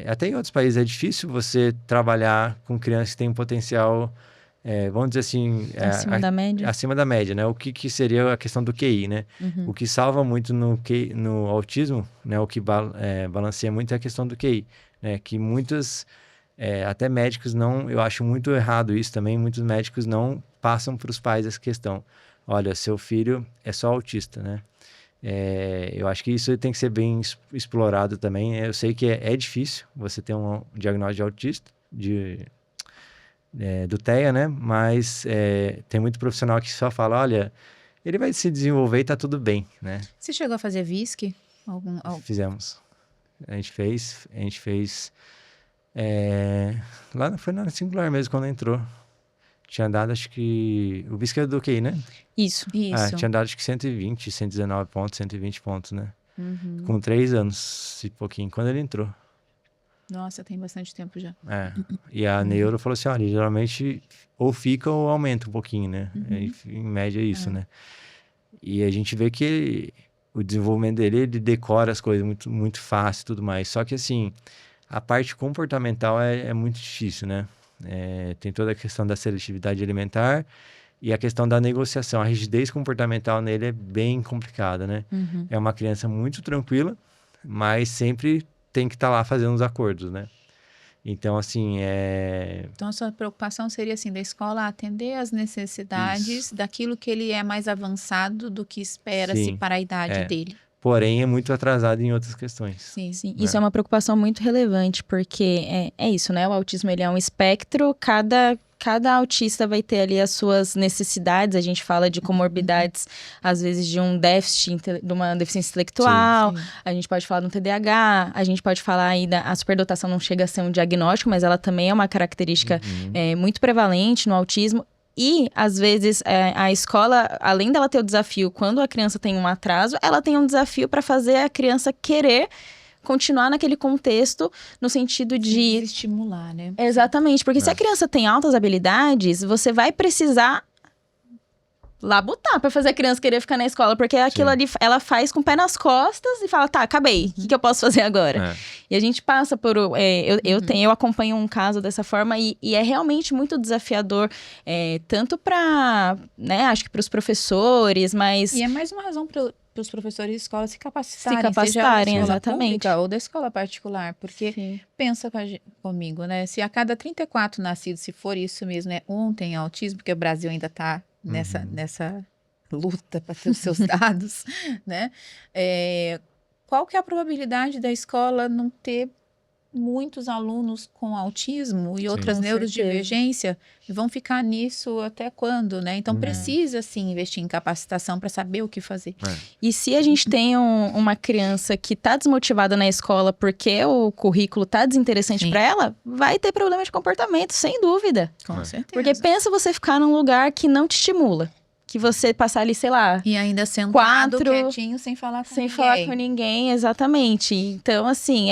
até em outros países, é difícil você trabalhar com crianças que têm um potencial, vamos dizer assim... acima da média. Acima da média, né? O que seria a questão do QI, né? O que salva muito no autismo, né? O que balanceia muito é a questão do QI, né? Que muitas... até médicos eu acho muito errado isso também, muitos médicos não passam para os pais essa questão. Olha, seu filho é só autista, né? Eu acho que isso tem que ser bem explorado também. Eu sei que é difícil você ter um diagnóstico de autista, do TEA, né? Mas tem muito profissional que só fala, olha, ele vai se desenvolver e tá tudo bem, né? Você chegou a fazer VISC? Fizemos. A gente fez... foi na Singular mesmo, quando entrou. Tinha dado, acho que... O VISC é do QI, né? Isso. Tinha dado, acho que 120, 119 pontos, 120 pontos, né? Com 3 anos e pouquinho, quando ele entrou. Nossa, tem bastante tempo já. E a neuro falou assim, olha, geralmente ou fica ou aumenta um pouquinho, né? Em média é isso, né? E a gente vê que o desenvolvimento dele, ele decora as coisas muito, muito fácil e tudo mais. Só que, assim... A parte comportamental é muito difícil, né? Tem toda a questão da seletividade alimentar e a questão da negociação. A rigidez comportamental nele é bem complicada, né? É uma criança muito tranquila, mas sempre tem que estar lá fazendo os acordos, né? Então, assim, Então, a sua preocupação seria, assim, da escola atender às necessidades daquilo que ele é mais avançado do que espera-se para a idade dele. Porém, é muito atrasado em outras questões. Sim. Isso é uma preocupação muito relevante, porque é isso, né? O autismo, ele é um espectro, cada autista vai ter ali as suas necessidades. A gente fala de comorbidades, às vezes de um déficit, de uma deficiência intelectual. Sim. A gente pode falar de um TDAH, a gente pode falar aí a superdotação não chega a ser um diagnóstico, mas ela também é uma característica muito prevalente no autismo. E, às vezes, a escola, além dela ter o desafio, quando a criança tem um atraso, ela tem um desafio para fazer a criança querer continuar naquele contexto no sentido de... estimular, né? Exatamente, porque se a criança tem altas habilidades, você vai precisar labutar pra fazer a criança querer ficar na escola, porque aquilo ali ela faz com o pé nas costas e fala, tá, acabei, o que eu posso fazer agora? E a gente passa por... eu acompanho um caso dessa forma e é realmente muito desafiador, tanto pra, né, acho que pros professores, mas... E é mais uma razão para os professores de escola se capacitarem, seja capacitarem, da escola exatamente. pública ou da escola particular, porque pensa comigo, né? Se a cada 34 nascidos, se for isso mesmo, né, um tem autismo, porque o Brasil ainda está nessa luta para ter os seus dados, né? Qual que é a probabilidade da escola não ter muitos alunos com autismo e outras Com neurodivergência e vão ficar nisso até quando, né? Então precisa sim investir em capacitação para saber o que fazer. E se a gente tem uma criança que tá desmotivada na escola porque o currículo tá desinteressante para ela, vai ter problema de comportamento, sem dúvida. Com certeza. Porque pensa você ficar num lugar que não te estimula. Que você passar ali, sei lá... E ainda sentado, quietinho, sem falar com ninguém, exatamente. Então, assim,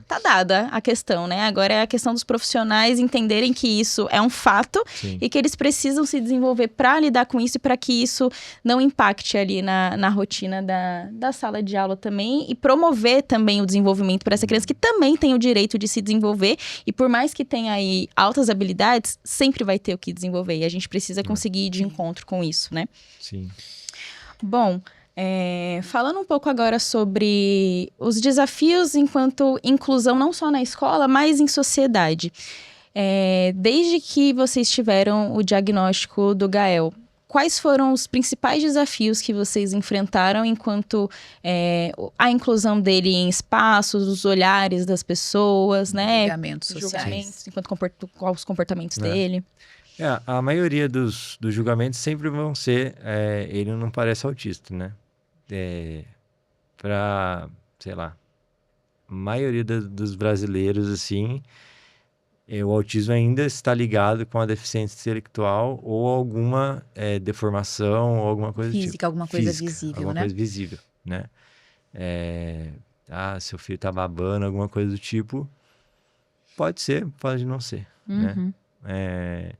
tá dada a questão, né? Agora é a questão dos profissionais entenderem que isso é um fato e que eles precisam se desenvolver para lidar com isso e para que isso não impacte ali na rotina da sala de aula também e promover também o desenvolvimento para essa criança que também tem o direito de se desenvolver e por mais que tenha aí altas habilidades, sempre vai ter o que desenvolver e a gente precisa conseguir ir de encontro com isso, né? Sim. Bom... falando um pouco agora sobre os desafios enquanto inclusão não só na escola, mas em sociedade. Desde que vocês tiveram o diagnóstico do Gael, quais foram os principais desafios que vocês enfrentaram enquanto a inclusão dele em espaços, os olhares das pessoas, né? Julgamentos sociais. Enquanto quais os comportamentos dele? A maioria dos julgamentos sempre vão ser ele não parece autista, né? Para, sei lá, a maioria dos brasileiros, assim, o autismo ainda está ligado com a deficiência intelectual ou alguma deformação ou alguma coisa física, tipo. Alguma coisa visível, alguma né? coisa visível, né? Seu filho tá babando, alguma coisa do tipo. Pode ser, pode não ser, né?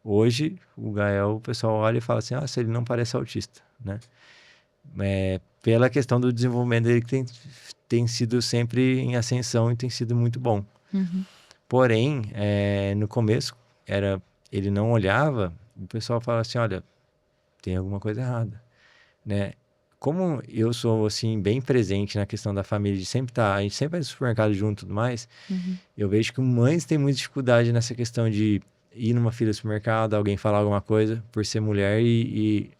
Hoje, o Gael, o pessoal olha e fala assim, se ele não parece autista, né? Pela questão do desenvolvimento dele que tem sido sempre em ascensão e tem sido muito bom. Porém, no começo, ele não olhava, o pessoal fala assim, olha, tem alguma coisa errada, né? Como eu sou, assim, bem presente na questão da família, de sempre a gente sempre vai no supermercado junto e tudo mais, eu vejo que mães têm muita dificuldade nessa questão de ir numa fila do supermercado, alguém falar alguma coisa por ser mulher e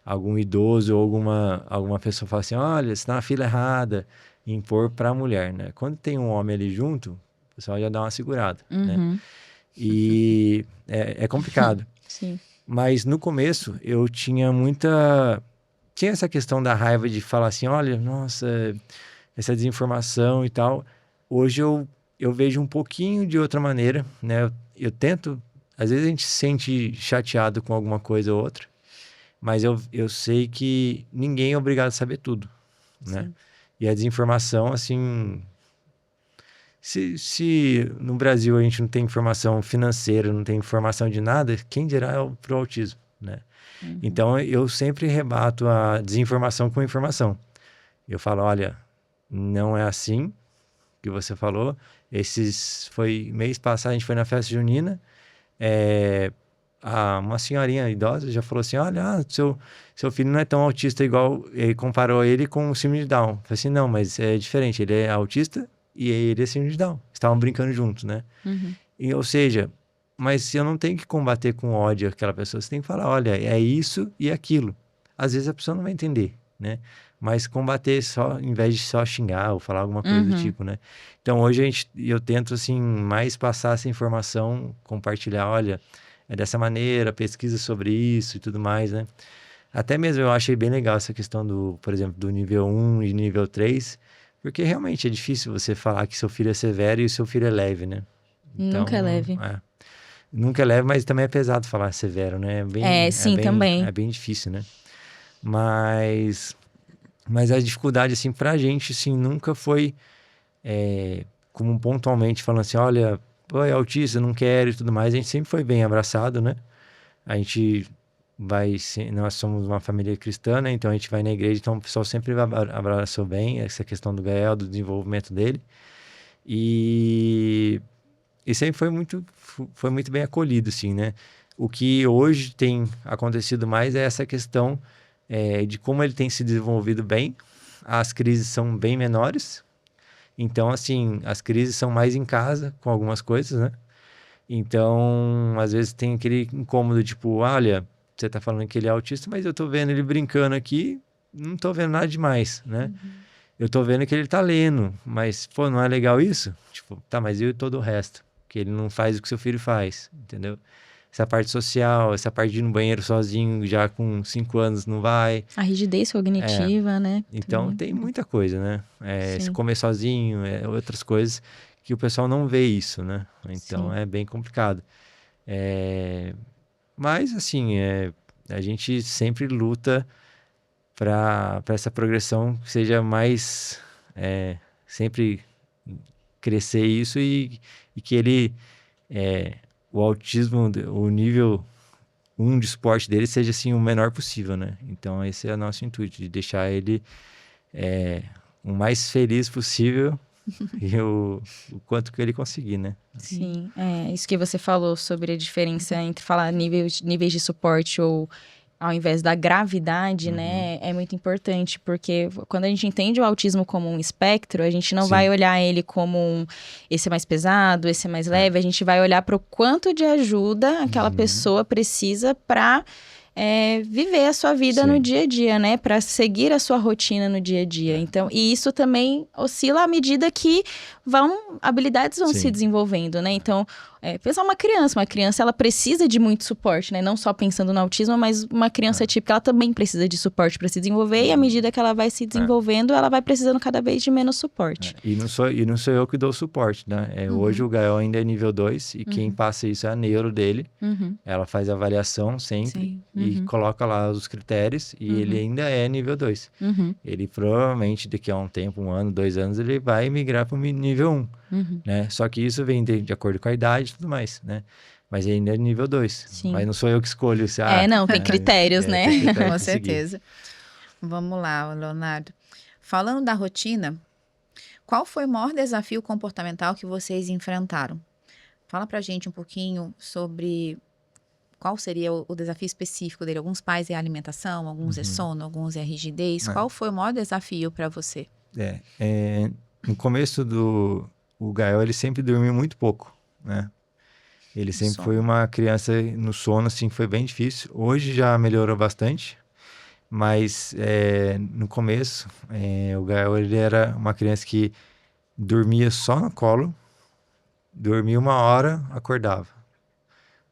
algum idoso ou alguma pessoa fala assim, olha, você tá na fila errada, impor pra mulher, né? Quando tem um homem ali junto, o pessoal já dá uma segurada, né? E é complicado. Sim. Mas no começo eu tinha essa questão da raiva de falar assim, olha, nossa, essa desinformação e tal. Hoje eu vejo um pouquinho de outra maneira, né? Eu tento, às vezes a gente se sente chateado com alguma coisa ou outra, mas eu sei que ninguém é obrigado a saber tudo, né? E a desinformação, assim, se no Brasil a gente não tem informação financeira, não tem informação de nada, quem dirá pro autismo, né? Então eu sempre rebato a desinformação com informação. Eu falo, olha, não é assim que você falou. Mês passado a gente foi na festa junina, uma senhorinha idosa já falou assim, olha, seu filho não é tão autista igual, ele comparou ele com o síndrome de Down. Eu falei assim, não, mas é diferente, ele é autista e ele é síndrome de Down. Estavam brincando juntos, né? Ou seja, mas eu não tenho que combater com ódio aquela pessoa, você tem que falar, olha, é isso e aquilo. Às vezes a pessoa não vai entender, né? Mas combater só, em vez de só xingar ou falar alguma coisa do tipo, né? Então hoje eu tento, assim, mais passar essa informação, compartilhar, olha, é dessa maneira, pesquisa sobre isso e tudo mais, né? Até mesmo eu achei bem legal essa questão por exemplo, do nível 1 e nível 3, porque realmente é difícil você falar que seu filho é severo e o seu filho é leve, né? Então, nunca é leve. Nunca é leve, mas também é pesado falar severo, né? Sim, também. É bem difícil, né? Mas Mas a dificuldade, assim, pra gente, assim, nunca foi como pontualmente falando assim, olha, pô, é autista, não quero e tudo mais. A gente sempre foi bem abraçado, né? A gente nós somos uma família cristã, né? Então a gente vai na igreja, então o pessoal sempre abraçou bem essa questão do Gael, do desenvolvimento dele. E sempre foi muito bem acolhido, assim, né? O que hoje tem acontecido mais é essa questão de como ele tem se desenvolvido bem. As crises são bem menores. Então, assim, as crises são mais em casa, com algumas coisas, né? Então, às vezes tem aquele incômodo, tipo, olha, você tá falando que ele é autista, mas eu tô vendo ele brincando aqui, não tô vendo nada demais, né? Eu tô vendo que ele tá lendo, mas, pô, não é legal isso? Tipo, tá, mas e todo o resto? Que ele não faz o que seu filho faz, entendeu? Essa parte social, essa parte de ir no banheiro sozinho, já com 5 anos não vai. A rigidez cognitiva, né? Então, Também. tem muita coisa, né? Se Sim. comer sozinho, outras coisas que o pessoal não vê isso, né? Então, Sim. é bem complicado. Mas, assim, a gente sempre luta para essa progressão que seja mais... sempre crescer isso e que ele... o autismo, o nível 1 de suporte dele seja, assim, o menor possível, né? Então, esse é o nosso intuito, de deixar ele o mais feliz possível e o quanto que ele conseguir, né? Sim, isso que você falou sobre a diferença entre falar níveis de suporte ou ao invés da gravidade, né, é muito importante, porque quando a gente entende o autismo como um espectro, a gente não Sim. vai olhar ele como esse é mais pesado, esse é mais leve, a gente vai olhar para o quanto de ajuda aquela pessoa precisa para viver a sua vida no Sim. dia a dia, né? Para seguir a sua rotina no dia a dia. Então, e isso também oscila à medida que habilidades vão Sim. se desenvolvendo, né? Então, pensar uma criança ela precisa de muito suporte, né? Não só pensando no autismo, mas uma criança típica, ela também precisa de suporte para se desenvolver, e à medida que ela vai se desenvolvendo, ela vai precisando cada vez de menos suporte. E não sou eu que dou suporte, né? Hoje o Gael ainda é nível 2 e quem passa isso é a neuro dele. Ela faz avaliação sempre e coloca lá os critérios e ele ainda é nível 2. Ele provavelmente daqui a um tempo, 1 ano, 2 anos, ele vai migrar para o nível 1, né? Só que isso vem de acordo com a idade e tudo mais, né? Mas ele ainda é nível 2. Sim. Mas não sou eu que escolho. Não, tem critérios, né? Tem critério Com pra seguir. certeza. Vamos lá, Leonardo. Falando da rotina, qual foi o maior desafio comportamental que vocês enfrentaram? Fala pra gente um pouquinho sobre qual seria o desafio específico dele. Alguns pais é a alimentação, alguns é sono, alguns é a rigidez. Qual foi o maior desafio para você? No começo o Gael, ele sempre dormiu muito pouco, né? Ele sempre Sono. foi uma criança no sono, assim, foi bem difícil. Hoje já melhorou bastante, mas no começo, o Gael, ele era uma criança que dormia só no colo, dormia 1 hora, acordava.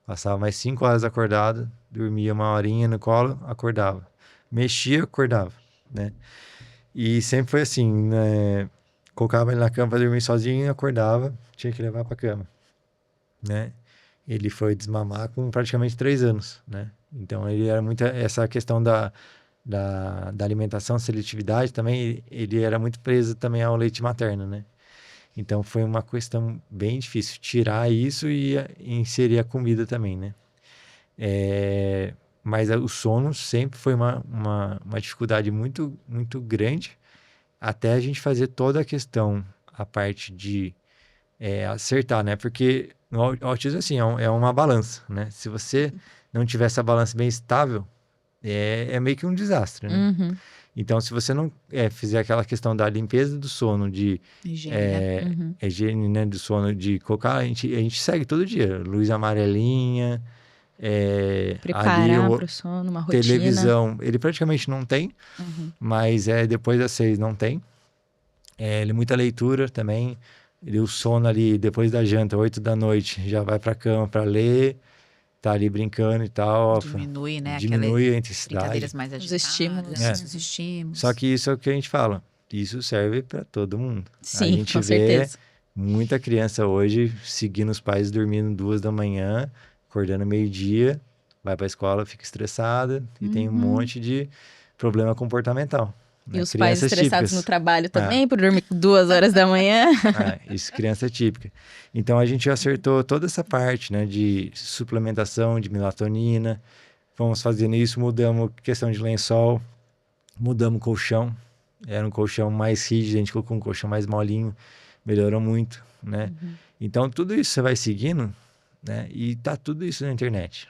Passava mais 5 horas acordado, dormia 1 horinha no colo, acordava. Mexia, acordava, né? E sempre foi assim, né? Colocava ele na cama para dormir sozinho, acordava, tinha que levar para cama, né? Ele foi desmamar com praticamente 3 anos, né? Então, ele era muito... Essa questão da alimentação, seletividade também, ele era muito preso também ao leite materno, né? Então, foi uma questão bem difícil, tirar isso e inserir a comida também, né? Mas o sono sempre foi uma dificuldade muito, muito grande, até a gente fazer toda a questão, a parte de acertar, né? Porque no autismo, assim, é uma balança, né? Se você não tiver essa balança bem estável, é meio que um desastre, né? Então, se você não fizer aquela questão da limpeza do sono, de higiene, né, do sono, de colocar, a gente segue todo dia, luz amarelinha, ali Preparar para o sono, uma rotina. televisão, ele praticamente não tem, mas depois das 6 não tem. Ele muita leitura também, o sono ali depois da janta, 8 da noite, já vai para cama para ler, tá ali brincando e tal. Diminui, né? Diminui a Aquelas intensidade. brincadeiras mais agitadas. estímulos. Os estímulos. Só que isso é o que a gente fala. Isso serve para todo mundo. Sim, a gente com vê certeza. muita criança hoje seguindo os pais dormindo 2 da manhã, acordando meio-dia, vai para a escola, fica estressada e tem um monte de problema comportamental, E né? os pais Crianças estressados típicas. no trabalho também, por dormir 2 horas da manhã. Isso, criança típica. Então a gente acertou toda essa parte, né, de suplementação de melatonina. Fomos fazendo isso, mudamos questão de lençol, mudamos colchão. Era um colchão mais rígido, a gente colocou um colchão mais molinho, melhorou muito, né? Então tudo isso você vai seguindo, né? E tá tudo isso na internet.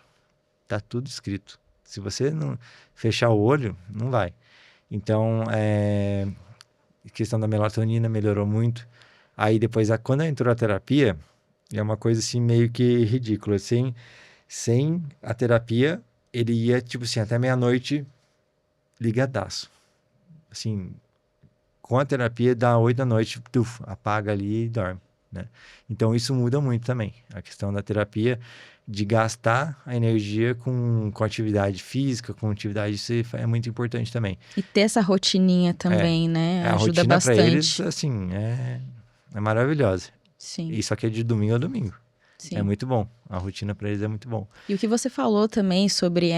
Tá tudo escrito. Se você não fechar o olho, não vai. Então, questão da melatonina melhorou muito. Aí depois, quando entrou a terapia, é uma coisa assim meio que ridícula. Sem a terapia, ele ia, tipo assim, até meia-noite ligadaço. Assim, com a terapia, dá 8 da noite, apaga ali e dorme, né? Então, isso muda muito também. A questão da terapia, de gastar a energia com atividade física, com atividade, isso é muito importante também. E ter essa rotininha também, né? A Ajuda rotina para eles, bastante. assim, é maravilhosa. Sim, Isso aqui é de domingo a domingo. sim. É muito bom. A rotina para eles é muito bom. E o que você falou também sobre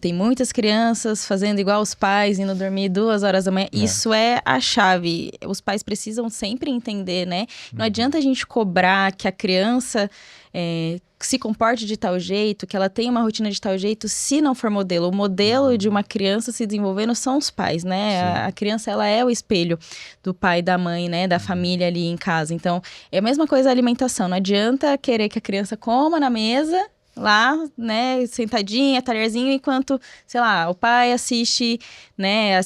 tem muitas crianças fazendo igual os pais, indo dormir 2 horas da manhã. Isso é a chave. Os pais precisam sempre entender, né? Não adianta a gente cobrar que a criança se comporte de tal jeito, que ela tenha uma rotina de tal jeito, se não for modelo. O modelo de uma criança se desenvolvendo são os pais, né? A criança, ela é o espelho do pai e da mãe, né? Da família ali em casa. Então, é a mesma coisa a alimentação. Não adianta querer que a criança coma na mesa, lá, né, sentadinha, talherzinho, enquanto, sei lá, o pai assiste, né,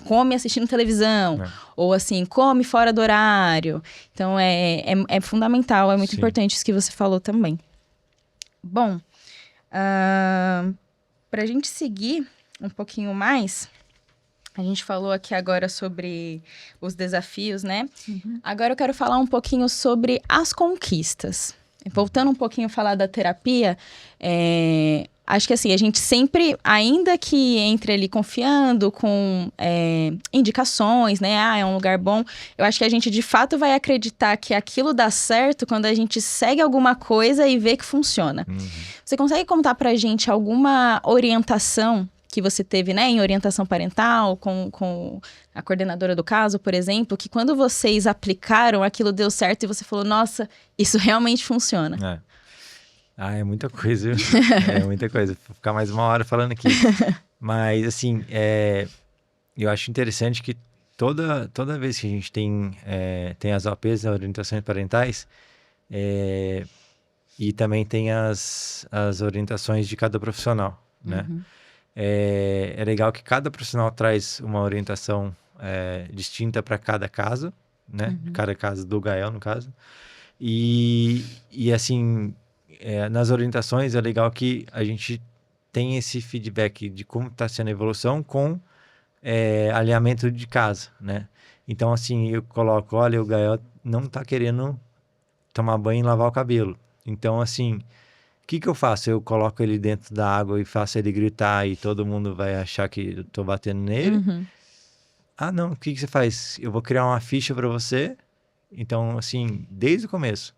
come assistindo televisão, ou assim, come fora do horário. Então, é fundamental, é muito importante isso que você falou também. Bom, pra gente seguir um pouquinho mais, a gente falou aqui agora sobre os desafios, né? Agora eu quero falar um pouquinho sobre as conquistas. Voltando um pouquinho a falar da terapia, acho que assim, a gente sempre, ainda que entre ali confiando com indicações, né? É um lugar bom. Eu acho que a gente, de fato, vai acreditar que aquilo dá certo quando a gente segue alguma coisa e vê que funciona. Você consegue contar pra gente alguma orientação que você teve, né, em orientação parental, com a coordenadora do caso, por exemplo, que quando vocês aplicaram, aquilo deu certo e você falou, nossa, isso realmente funciona. É muita coisa, viu? É muita coisa. Vou ficar mais 1 hora falando aqui. Mas, assim, eu acho interessante que toda vez que a gente tem as OPs, as orientações parentais, e também tem as orientações de cada profissional, né? É legal que cada profissional traz uma orientação distinta para cada caso, né? Cada caso do Gael, no caso. E assim, nas orientações é legal que a gente tem esse feedback de como está sendo a evolução com alinhamento de casa, né? Então, assim, eu coloco, olha, o Gael não está querendo tomar banho e lavar o cabelo. Então, assim, o que eu faço? Eu coloco ele dentro da água e faço ele gritar e todo mundo vai achar que eu tô batendo nele? Não, o que você faz? Eu vou criar uma ficha para você. Então, assim, desde o começo,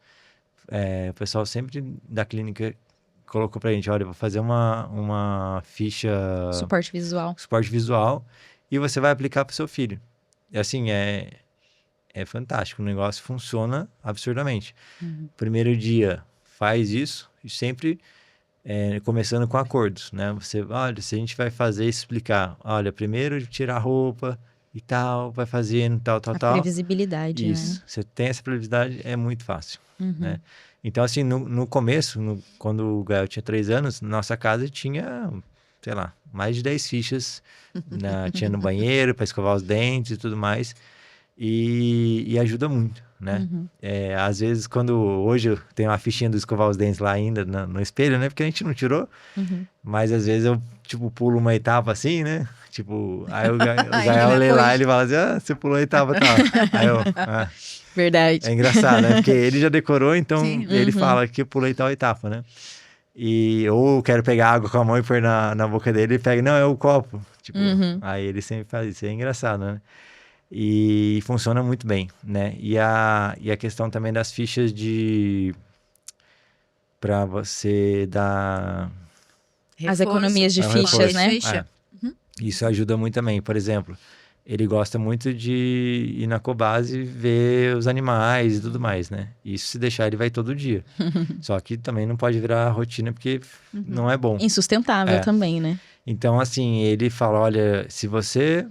o pessoal sempre da clínica colocou pra gente, olha, eu vou fazer uma ficha... Suporte visual. E você vai aplicar pro seu filho. E assim, é fantástico. O negócio funciona absurdamente. Primeiro dia, faz isso e sempre começando com acordos, né? Olha, se a gente vai fazer, explicar, olha, primeiro tirar a roupa e tal, vai fazendo tal. Previsibilidade, isso. né? Você tem essa previsibilidade, é muito fácil, né? Então, assim, no começo, quando o Gael tinha 3 anos, nossa casa tinha, sei lá, mais de 10 fichas, tinha no banheiro para escovar os dentes e tudo mais, e ajuda muito, né? Às vezes, hoje eu tenho uma fichinha do escovar os dentes lá ainda no espelho, né? Porque a gente não tirou, mas às vezes eu, tipo, pulo uma etapa assim, né? Tipo, aí o Gael lê lá e ele fala assim, você pulou a etapa, tal. Aí eu... Verdade. É engraçado, né? Porque ele já decorou, então Sim. ele fala que eu pulei tal etapa, né? Ou quero pegar água com a mão e pôr na boca dele, ele pega, não, é o copo. Tipo, aí ele sempre faz isso, é engraçado, né? E funciona muito bem, né? E a questão também das fichas para você dar... As economias de fichas, né? Ficha. Isso ajuda muito também. Por exemplo, ele gosta muito de ir na Cobase ver os animais e tudo mais, né? Isso se deixar, ele vai todo dia. Só que também não pode virar rotina porque não é bom. Insustentável É. também, né? Então, assim, ele fala, olha, se você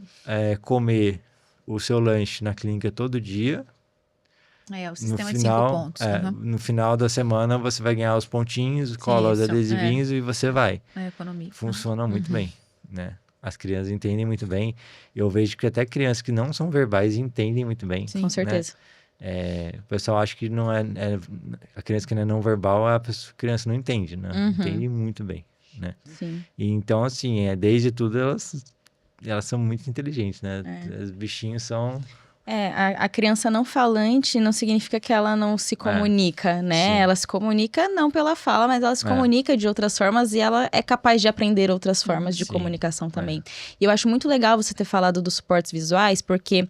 comer o seu lanche na clínica todo dia, É, o no sistema de 5 final, pontos. Uhum. no final da semana você vai ganhar os pontinhos, cola os Isso, adesivinhos e você vai. É economia. Funciona muito bem, né? As crianças entendem muito bem. Eu vejo que até crianças que não são verbais entendem muito bem. Sim. Com né? certeza. O pessoal acha que não a criança que não é não verbal, a criança não entende, né? Entende muito bem, né? Sim. E então, assim, desde tudo elas são muito inteligentes, né? Os bichinhos são... A criança não falante não significa que ela não se comunica, né? sim. Ela se comunica não pela fala, mas ela se comunica de outras formas e ela é capaz de aprender outras formas de Sim. comunicação também. E eu acho muito legal você ter falado dos suportes visuais, porque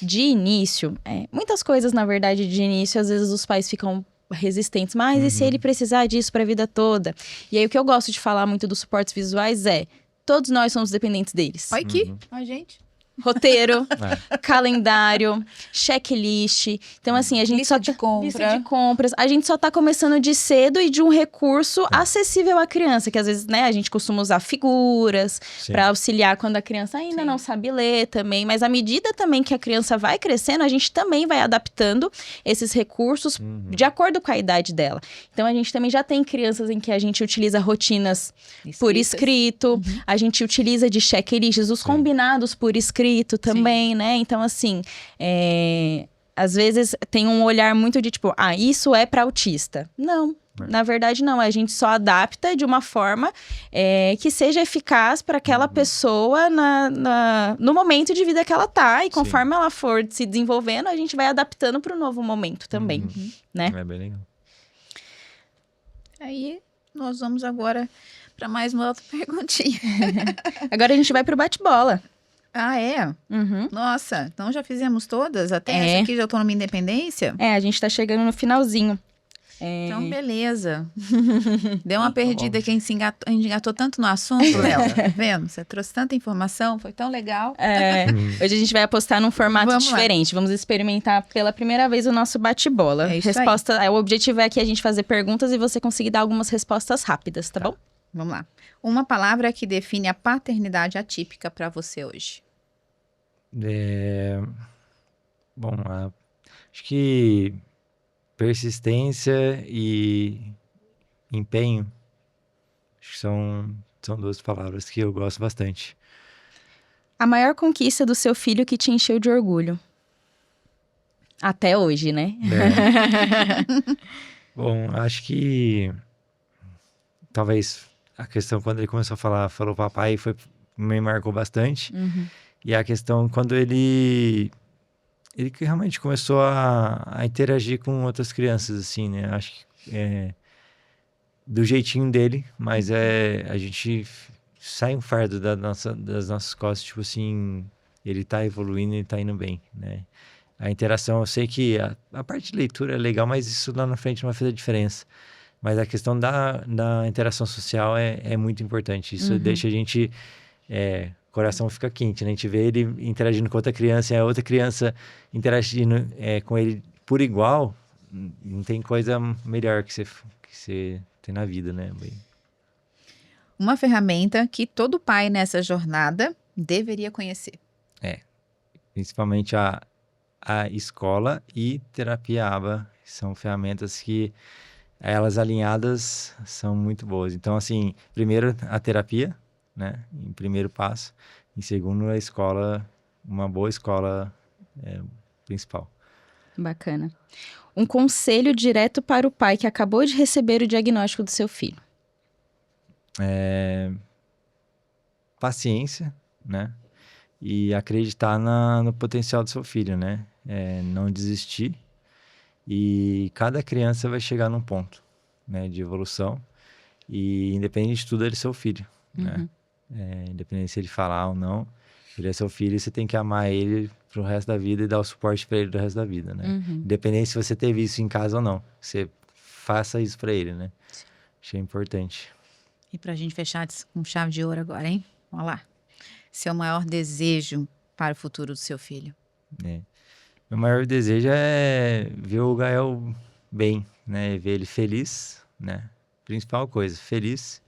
de início, muitas coisas, na verdade, de início, às vezes os pais ficam resistentes, mas e se ele precisar disso para a vida toda? E aí o que eu gosto de falar muito dos suportes visuais todos nós somos dependentes deles. Olha aqui, a gente. Roteiro, calendário, checklist. Então, assim, a gente Lista só de compra. lista de compras. A gente só tá começando de cedo e de um recurso acessível à criança, que às vezes, né, a gente costuma usar figuras para auxiliar quando a criança ainda não sabe ler também. Mas à medida também que a criança vai crescendo, a gente também vai adaptando esses recursos de acordo com a idade dela. Então, a gente também já tem crianças em que a gente utiliza rotinas por escrito, a gente utiliza de checklists, os combinados por escrito também, né? Então, assim, às vezes tem um olhar muito de tipo, isso é para autista. Não, na verdade não. A gente só adapta de uma forma que seja eficaz para aquela pessoa no momento de vida que ela tá. E conforme ela for se desenvolvendo, a gente vai adaptando para o novo momento também, né? É bem legal. Aí, nós vamos agora para mais uma outra perguntinha. Agora a gente vai pro bate-bola. Ah, é? Uhum. Nossa, então já fizemos todas? Até essa aqui de autonomia e independência? A gente tá chegando no finalzinho. Então, beleza. Deu uma perdida quem se engatou tanto no assunto, Léo. Tá vendo? Você trouxe tanta informação, foi tão legal. Hoje a gente vai apostar num formato Vamos lá. diferente. Vamos experimentar pela primeira vez o nosso bate-bola. É isso O objetivo é aqui a gente fazer perguntas e você conseguir dar algumas respostas rápidas, tá bom? Vamos lá. Uma palavra que define a paternidade atípica para você hoje. Bom, acho que persistência e empenho, acho que são duas palavras que eu gosto bastante. A maior conquista do seu filho que te encheu de orgulho. Até hoje, né? Bom, acho que talvez a questão quando ele começou a falou papai, me marcou bastante. E a questão quando ele que realmente começou a interagir com outras crianças, assim, né? Acho que do jeitinho dele, mas a gente sai um fardo das nossas costas, tipo assim, ele tá evoluindo, ele tá indo bem, né? A interação, eu sei que a parte de leitura é legal, mas isso lá na frente não vai fazer diferença. Mas a questão da interação social é muito importante. Isso deixa a gente... o coração fica quente, né? A gente vê ele interagindo com outra criança e a outra criança interagindo com ele por igual. Não tem coisa melhor que você tem na vida, né? Uma ferramenta que todo pai nessa jornada deveria conhecer. Principalmente a escola e terapia ABA, são ferramentas que elas alinhadas são muito boas. Então, assim, primeiro a terapia, né? Em primeiro passo. Em segundo, a escola, uma boa escola principal. Bacana. Um conselho direto para o pai que acabou de receber o diagnóstico do seu filho. Paciência, né? E acreditar no potencial do seu filho, né? Não desistir. E cada criança vai chegar num ponto, né, de evolução. E independente de tudo, ele é seu filho, né? Independente se ele falar ou não, ele é seu filho e você tem que amar ele pro resto da vida e dar o suporte para ele do resto da vida, né? Independente se você teve isso em casa ou não, você faça isso para ele, né? Achei importante. E pra gente fechar com chave de ouro agora, hein? Vamos lá. seu maior desejo para o futuro do seu filho? Meu maior desejo é ver o Gael bem, né? Ver ele feliz, né? Principal coisa, feliz.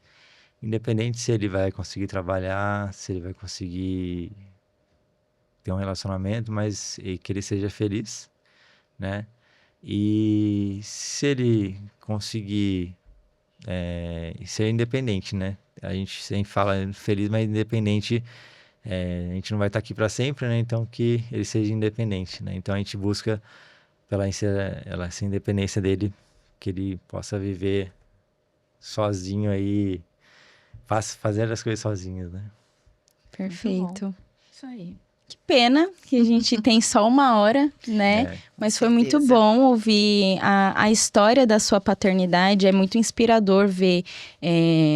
Independente se ele vai conseguir trabalhar, se ele vai conseguir ter um relacionamento, mas que ele seja feliz, né? E se ele conseguir ser independente, né? A gente sempre fala feliz, mas independente, a gente não vai estar aqui para sempre, né? Então que ele seja independente, né? Então a gente busca essa independência dele, que ele possa viver sozinho aí, fazer as coisas sozinhos, né? Perfeito. Isso aí. Que pena que a gente tem só 1 hora, né? Mas foi muito certeza. bom ouvir a história da sua paternidade. É muito inspirador ver,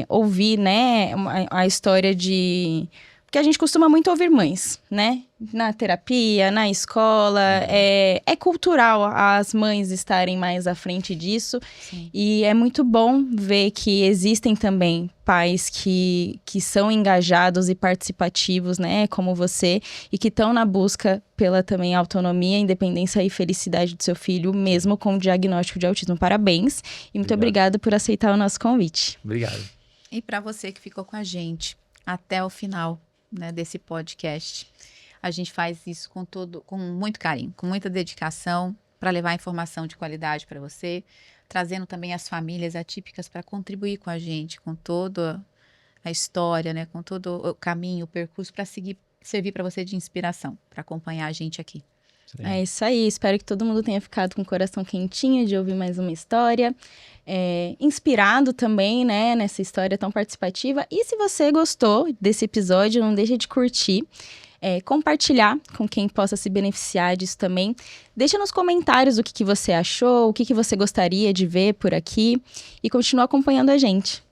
ouvir, né? A história de... Porque a gente costuma muito ouvir mães, né? Na terapia, na escola. É cultural as mães estarem mais à frente disso. Sim. E é muito bom ver que existem também pais que são engajados e participativos, né? Como você. E que estão na busca pela também autonomia, independência e felicidade do seu filho, mesmo com o diagnóstico de autismo. Parabéns. E muito obrigada por aceitar o nosso convite. Obrigado. E para você que ficou com a gente até o final, né, desse podcast, a gente faz isso com muito carinho, com muita dedicação, para levar informação de qualidade para você, trazendo também as famílias atípicas para contribuir com a gente, com toda a história, né, com todo o caminho, o percurso, para servir para você de inspiração, para acompanhar a gente aqui. É isso aí, espero que todo mundo tenha ficado com o coração quentinho de ouvir mais uma história, inspirado também, né, nessa história tão participativa. E se você gostou desse episódio, não deixe de curtir, compartilhar com quem possa se beneficiar disso também. Deixa nos comentários o que você achou, o que você gostaria de ver por aqui e continua acompanhando a gente.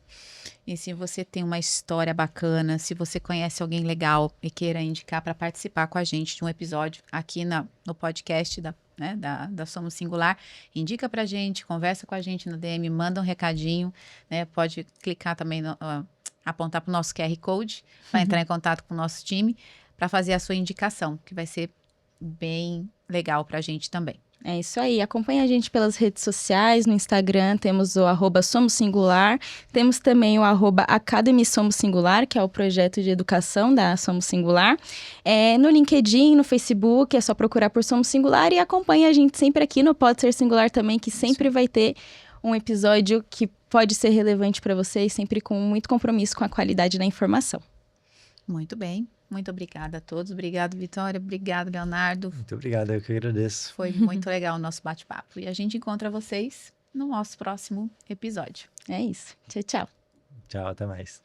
E se você tem uma história bacana, se você conhece alguém legal e queira indicar para participar com a gente de um episódio aqui no podcast da Somos Singular, indica pra gente, conversa com a gente no DM, manda um recadinho, né? Pode clicar também, apontar para o nosso QR Code, vai entrar em contato com o nosso time para fazer a sua indicação, que vai ser bem legal pra gente também. É isso aí, acompanha a gente pelas redes sociais, no Instagram temos o @SomosSingular, temos também o @Academy Somos Singular, que é o projeto de educação da Somos Singular. No LinkedIn, no Facebook, é só procurar por Somos Singular e acompanha a gente sempre aqui no Pode Ser Singular também, que sempre vai ter um episódio que pode ser relevante para vocês, sempre com muito compromisso com a qualidade da informação. Muito bem. Muito obrigada a todos. Obrigado, Vitória. Obrigado, Leonardo. Muito obrigado, eu que agradeço. Foi muito legal o nosso bate-papo. E a gente encontra vocês no nosso próximo episódio. É isso. Tchau, tchau. Tchau, até mais.